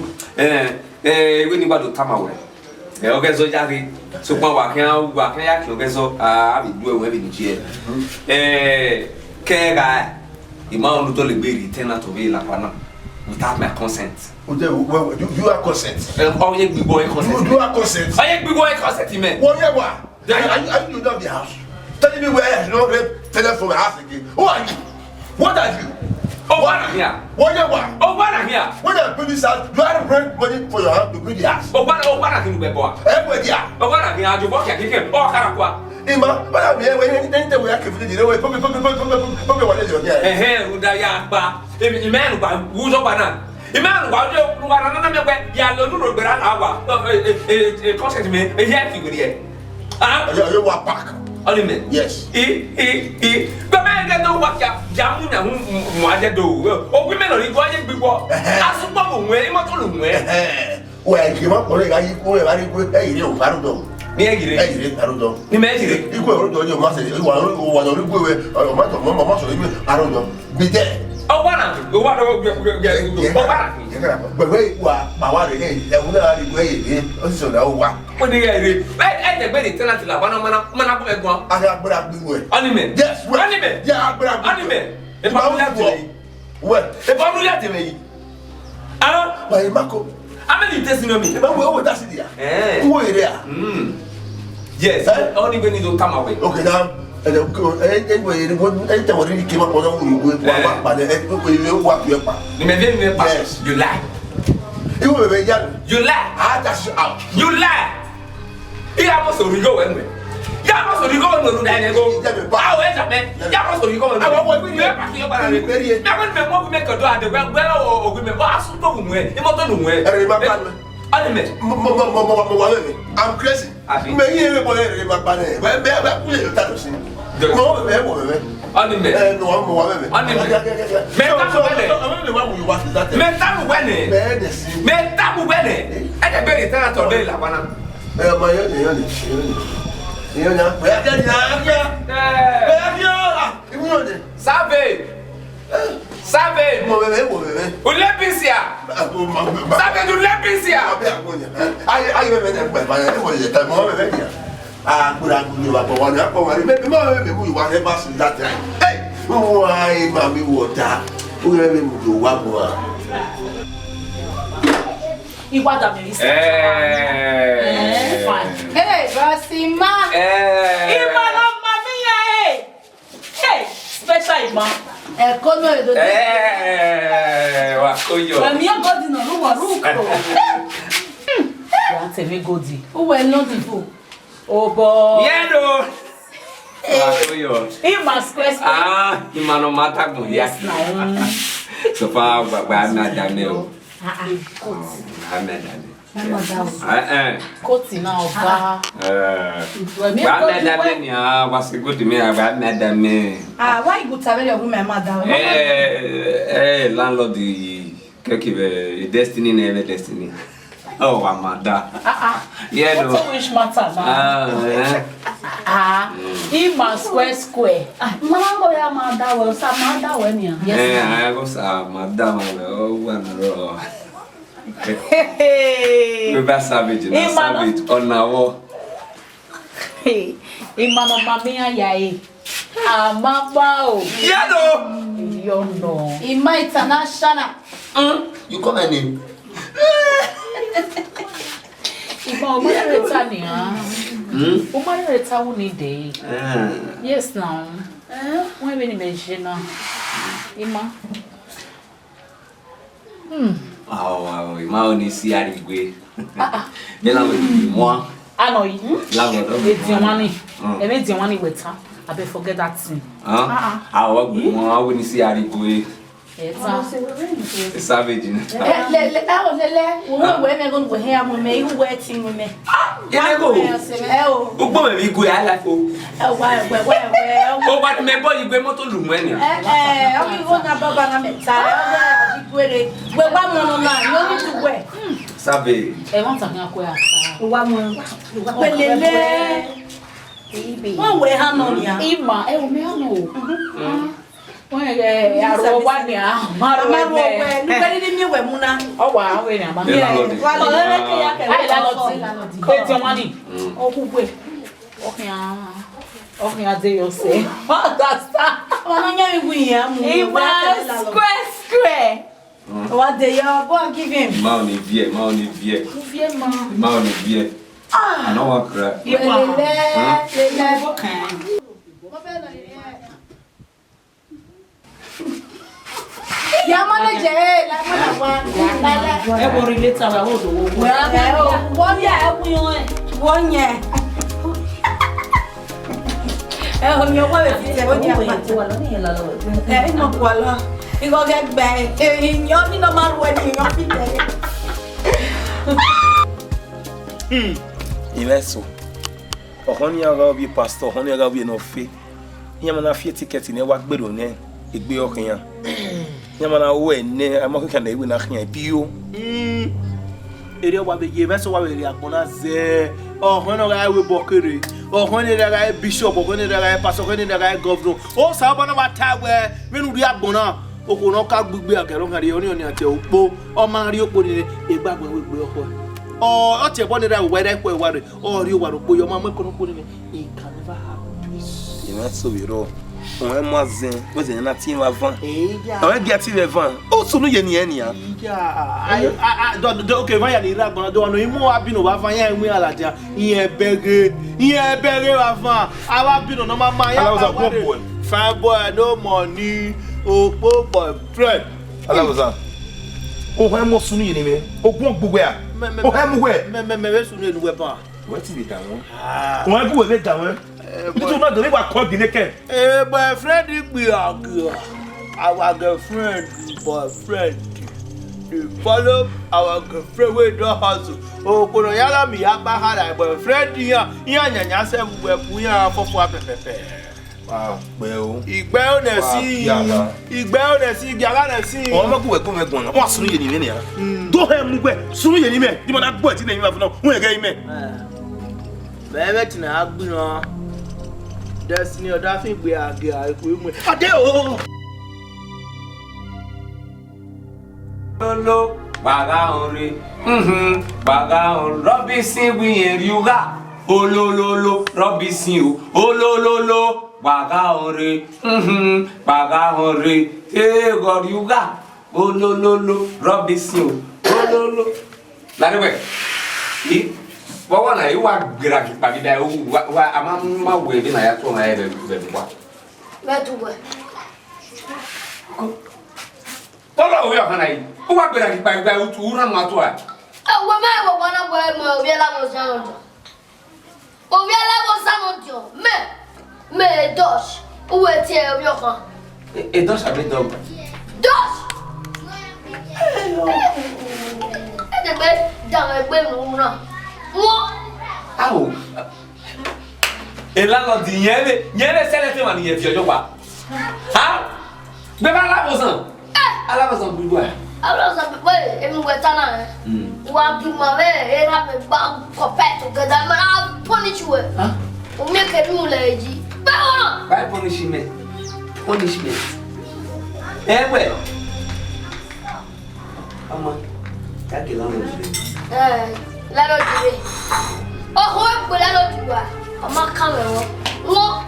We ni ba do tamawe. Okay, so jari. So pa wa kan ya ki okay so abi do we be ni je. Ke ga ima onu to le gbe return to be la pana without my consent. You are consent. Oh, ye gbigbo e consent. You are consent. Oh, ye gbigbo e consent me. What you wa? Are you not the house? Tell me where you know tell from my house again. Who are you? What are you? Oh, what here? What you wa? Oh, what here? When I bring this house, do I have rent money for your house to bring the house? Oh, what here be boy? Everywhere there. Oh, what here? You work here. Oh, kara kwa. Ima, but I'm here when anything we are keeping the way. Pop what is your here? Uda ya ba. Imenu ba wuzo bana. Imenu wa jo wa na me gbe ya lo nu ro gbera na wa. Consent me e here fi gbe ah, you wa back. Only me. Yes. But man get no work ya jamu na hu aje do. O gbe me lo ri go aje gbigbo. Asupo mo nwe, imo to lu nwe. Well, you want to go e bari go e ire o faru do. Ni e ire. E ire faru do. Ni me ire. Iku e ro do yo ma se wa do ri go e o ma to mo so imi faru do. Be there. Oh, wana. O wa do o wana. Gbegbe wa ma wa re ni e wo na ri go e ire. O si so na o wa. O ni ire. E de gbe ni tenant la bana mana ko egbon. Aga agbara gbiwo e. Only me. Yes, well. Only me. Yeah, agbara gbiwo. Only me. E ba mu ya te. Well, e ba mu ya te me yi. Ah, wa e mako. ameni tesino mi. E ba wo that's it there. Wo ire a. Yes. Only when you don't come away. Okay, now You lie. You lie. I just out. You lie. You are supposed to go anyway. You are supposed to go and do that. How is that, man? You are supposed to go and do that. I'm crazy. Savez, Hey, Basima. Ima no mamia, hey, special Ima. Kono Edo. Wakoyo. When you go to no Ya teme godi. who will not do. Oh boy. Yedo. Wakoyo. Ima square. Imano mata go ya. So far, but na Daniel. Koti na oba. Was good to me about Madam. Why you go tell your woman, madam? Landlord, the destiny, never destiny. Oh, Amada. Yeah, no. Which matter now? Ima square. Mango ya mada will sa mada when you. Yes, I was Madam. Oh, one. We best savage, savage on our. Hey, Imano mamia yae. Amabao. Yado. You know. Ima international. You come in. Ima umayareta ni umayareta uni day. Yes now. Why when you mention Ima? Oh, Ima only see Arigwe. Then I will be more. I know you. Landlord. It's your money. It's your money with her. I bet forget that thing. I will be more. I wouldn't see Arigwe. It's savage. We're going to hear me waiting with me. Yeah, go. Oh, boy, we go. I like oh, but me boy, you go moto lumweni. I'm going to Baba na tired. We're one on line. You need to wear. Savage. I want to go. One way, Hanonia. Ima, me Aro wania, maro we. Nobody knew where Muna. Oh wow, we na ma. It's your money. Oh we. Okay, dey you say. That's that. Ononya we am. Square. What they are go and give him. Maoni vie. I know what crap. Ya manager la mana E go relate our old. One year. On your way no kwala. You go get back. In your no matter when you Imeso. Ohoni aga bi pastor, ohoni aga bi no fe. Nyama na fie ticket ni wa gbero ne egbe okan. Nyama na wo ene amakuka na ewe na kan bio. Ere wa be ye meso wa be ri agbona ze. Ohoni aga we bokere. Ohoni aga bishop, ohoni aga pastor, ohoni aga governor. O sa ba na wa tawe menu ri agbona. Okono ka gbugbe agero kan ri oni ati opo. O ma ri opo ni egbagbo we gbe oko. O ti ebo ni ra we re po ware. O ri wa ro po yo ma mo kono po ni. It can never happen. Imeso biro. on est moins zen, vous êtes natif avant. On est gâté avant. Oh, sous nous y a ni ya. Ok, va y aller là, bon, donc on est moins abino avant, y a un à la terre. Il est berger avant. Avant bino, non maman, y a un boy. Fine boy, no money. Oh, boy, friend. Alors ça. Oh, on est moins sous nous y a ni mais. Oh, bon bouger. Oh, on est moué. Mais sous nous ne pas. Ouais, tu es dans. On est pour être dans. Tu m'as donné quoi quoi dîner quel? Boyfriend, our girlfriend, boyfriend. You follow our girlfriend with the hustle. Oh, kono yala mi aba hala boyfriend here. Iya nyanya se we are for pepe. Wow, well. Igbe o na si. Gala na si. On va ku we ko me gbon. Won sunu ye ni me ni ya. Do he mu gbe. Sunu ye ni me. Di mo na gbo ti na yin ma fun no. Won ye ga yin me. Bebe ti na agbino. Destiny or that thing we are going. Adeo. Lolo, baga onre. Baga on. Robinson we en yuga. Olololo, Robinson o. Olololo, baga onre. Baga onre. Eh God yuga. Olololo, Robinson o. Ololo. La we. What na you are graphic but there wa amama we bi na ya to na ya be kwa. Me tu we. Tolo we kana yi. O wa graphic but there u tu ran ma to a. Wo me wo bona boy mo obi la mo san ojo. Obi la mo san ojo. Me dosh. O we ti e obi okan. E dosh abi dog. Dosh. E be dan egbe mu ran. Awo. E landlord yele selete ma ni ye fi ojo pa. Ha? Be ba la bosan. Ala bosan bi wa. Ala bosan bi e mi weta na. Wa bi ma be e ra me ba ko pet to get am na punish we. Ha? O me ke mi le ji. Ba wona. Why punishment? Punishment. We. Ama. Ka ke landlord. Landlord dire. Oh, who be landlord dire? Ama camera. Wo.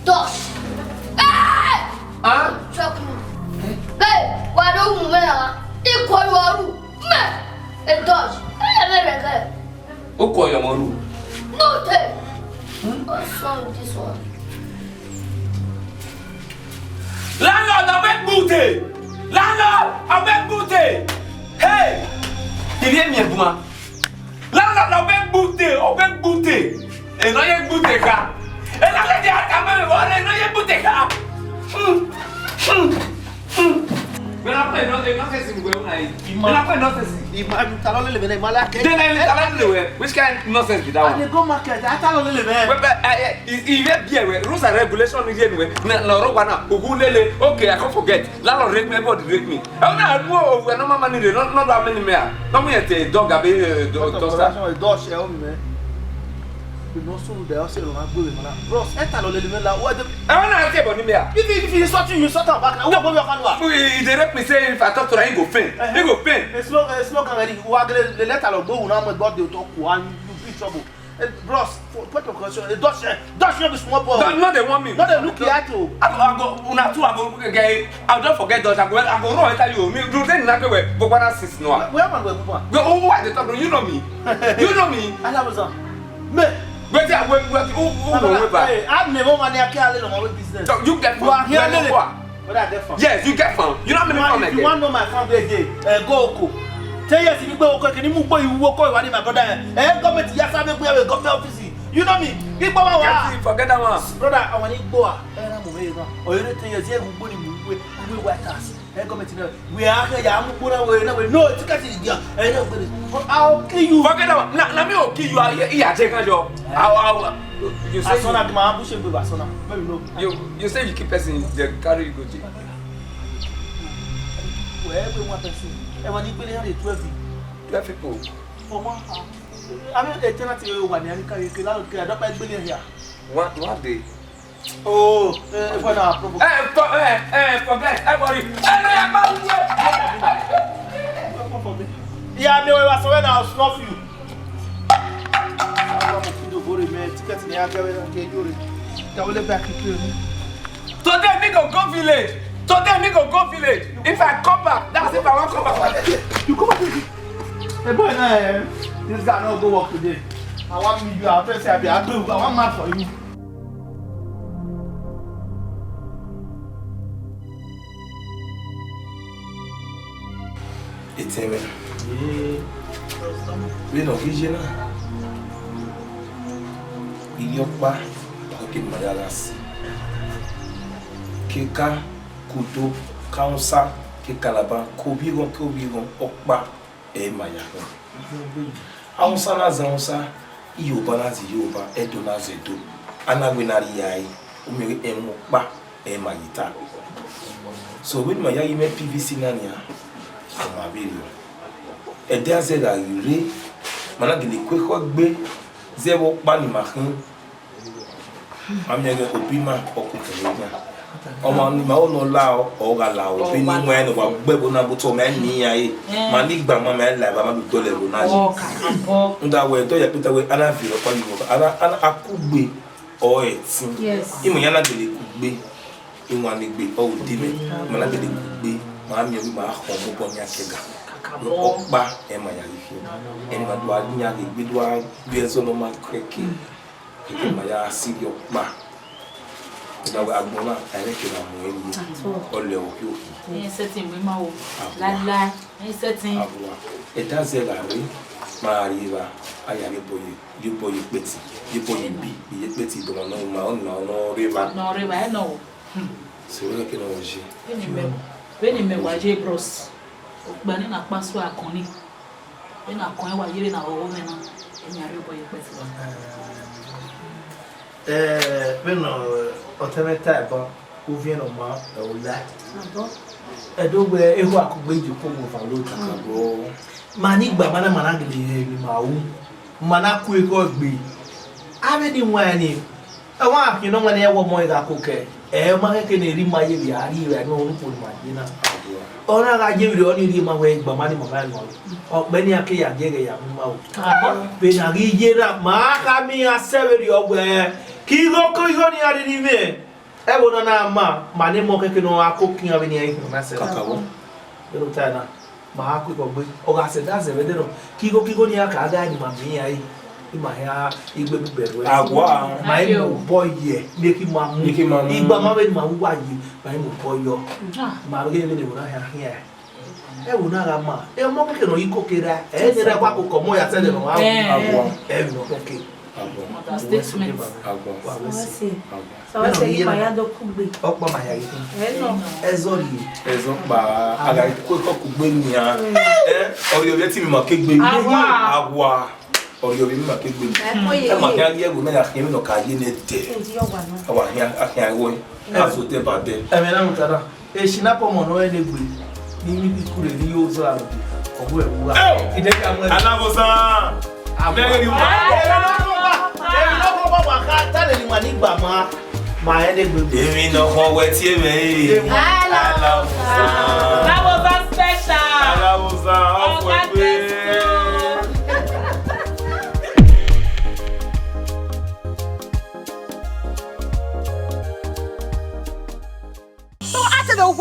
Dos. Chuck me. Hey, why don't you me? Equal waru. Me. E dos. Me. O ko yo moru. No te. What's this one? Landlord, avec bouté. Landlord, avec bouté. Hey! Il vient bien pour Landlord, avec bouté. Et non, il y a bouté ka. Et là, il y a quand même, non, il y a bouté ka. Mais après, non, c'est ce que vous avez. Mais après, non, c'est ce. Il m'a talon le bene mala ke. Which kind of nonsense be that one? I go market. I talon le bene. Il vient bien, rules and regulations here. Na roba ugulele. Okay, I can't forget. Landlord rate me, everybody rate me. Oh no, we no mama ni not that many me. No me te dog abi dog share o me. We no so dey also lo ma gbe we mala. Bros, e talon le bene la. What the na say boni me a. If you sort you sort am back na. We go be kan wa. He direct me say if I talk to him go faint. He go faint. It's not already. Wa le letter lo go na mo God dey talk and you be trouble. Bros, put your question. Dutch not be small boy. Not the one me. Not the look at you. I go una two I go guy. I don't forget Dutch. I go no enter you. Me do then na we but what sis no. Where man we papa? Go what the talk you know me. You know me. Alabosan. Me. Wait there who Hey, I'm never money I can't let on business. You get fun. Here But I get fun. Yes, you get fun. You know how many fun I get. You want to know my fun again? Go Oko. 10 years if you go Oko, can you move boy you walk over my brother? Government yasa we have a government office. You know me. Big Baba wa. Forget that one. Brother, I want to go. Na mo me go. O you 10 years here we work us. Government we are here ya mu na we no ticket is there. I'll kill you. Forget that one. Na me will kill you here take your. You say Asona the man push be Asona. Maybe no. You say you keep person they carry you go jail. Where we want person. E want to be 12 people. For one house. I mean, a tenant you want to carry you don't buy here. What day? Oh, for now, forget. Everybody. Yeah, me was when I'll snuff you. I'm going to go to me ticket in the area. Okay, you can back here. Today me go village. Today me go village. If I come back, that's if I want come back. You come back. Hey boy, nah, this guy no go work today. I want me you. I first say I want mad for you. It's him. We no vision. Iyokpa oke mayalasi. Keka kudo kaunsa kekalaba kobigon okpa mayago. Aunsa na zansa Yoruba na Yoruba Edo na Edo anagbenari yai umere emokpa mayita. So when my yai me P.V.C nania amabirio ede azela ire managele kwekwa gbe zero pani mahin amyege opima okukelenya ọmọ ni ma ono la o ga la o bi ni mo eno wa gbebo na buto me ni yae ma ni gba ma me la ba ma bi tole ro na ji nda we to ya pita we ana fi o pa ni ana akugbe o etin imo yana gele kugbe inwa ni gbe o di me ma na gele kugbe ma mi o ma ho mo bo nya kega okpa e ma ya ifi eni ba do anya ge gbe do bi eso no ma kreki ke ma ya si yo pa Idowu Agbona direct na mo eni ole oki oki setting we ma o la setting e da ze la re ma riva aya le boye peti le boye bi ye peti do no ma no riva no se o ke no je Benin me wa je bros gba ni na paso akoni be na kon wa yire na owo me na enya re boye peti Beno otemeta eba ovi no ma ola edogbe ehu akugbe ijupo mo fa lo kakabo mani gba mana gele ni ma wu mana ku eko gbe ave di nwa ni e wa akin no ngane ewo mo ida koke e ma ke ne ri ma ye bi ari re no onu po ma dina ona ga je bi oni ri ma we gba mani mama no ogbe ni ake ya je ya mu ma o be na ri je ra ma ka mi asebe ri ogbe Kigo ni ari me. E wona na ma ne mo keke no akokin abi ni ayi na se. kakabo. Bero tana. Ma akwi ko gbe. O ga se da se be dero. Kigo ni aka ga ni ma mi ayi. Ima ya igbe bibero. Agwa. Ma e mo boy ye. Make ma mu. Igba ma be ma wu wa yi. Ma e mo boy yo. Ma ro ge ni wona ya here. E wona ga ma. E mo keke no ikokera. E ni ra kwa ko komo ya se de no agwa. E no keke. Statement. So I say you my ado kugbe. Okpa ma ya yi. No. Ezori. Ezo pa aga ko kugbe ni ya. Ori obi ti mi ma kegbe ni. Agwa. Ori obi mi ma kegbe ni. E ma kan ye go na ya kemi no ka ye ne de. Awa ya akan wo. Aso te ba de. E me na mutara. E shinapo mo no e le gbe. Ni mi bi kure ni yo so aro. Owo e wuwa. Ide ka mo. Alabosan. Abere ni wa. Ma ede gbe. Èmi no mo we ti e me. Hello.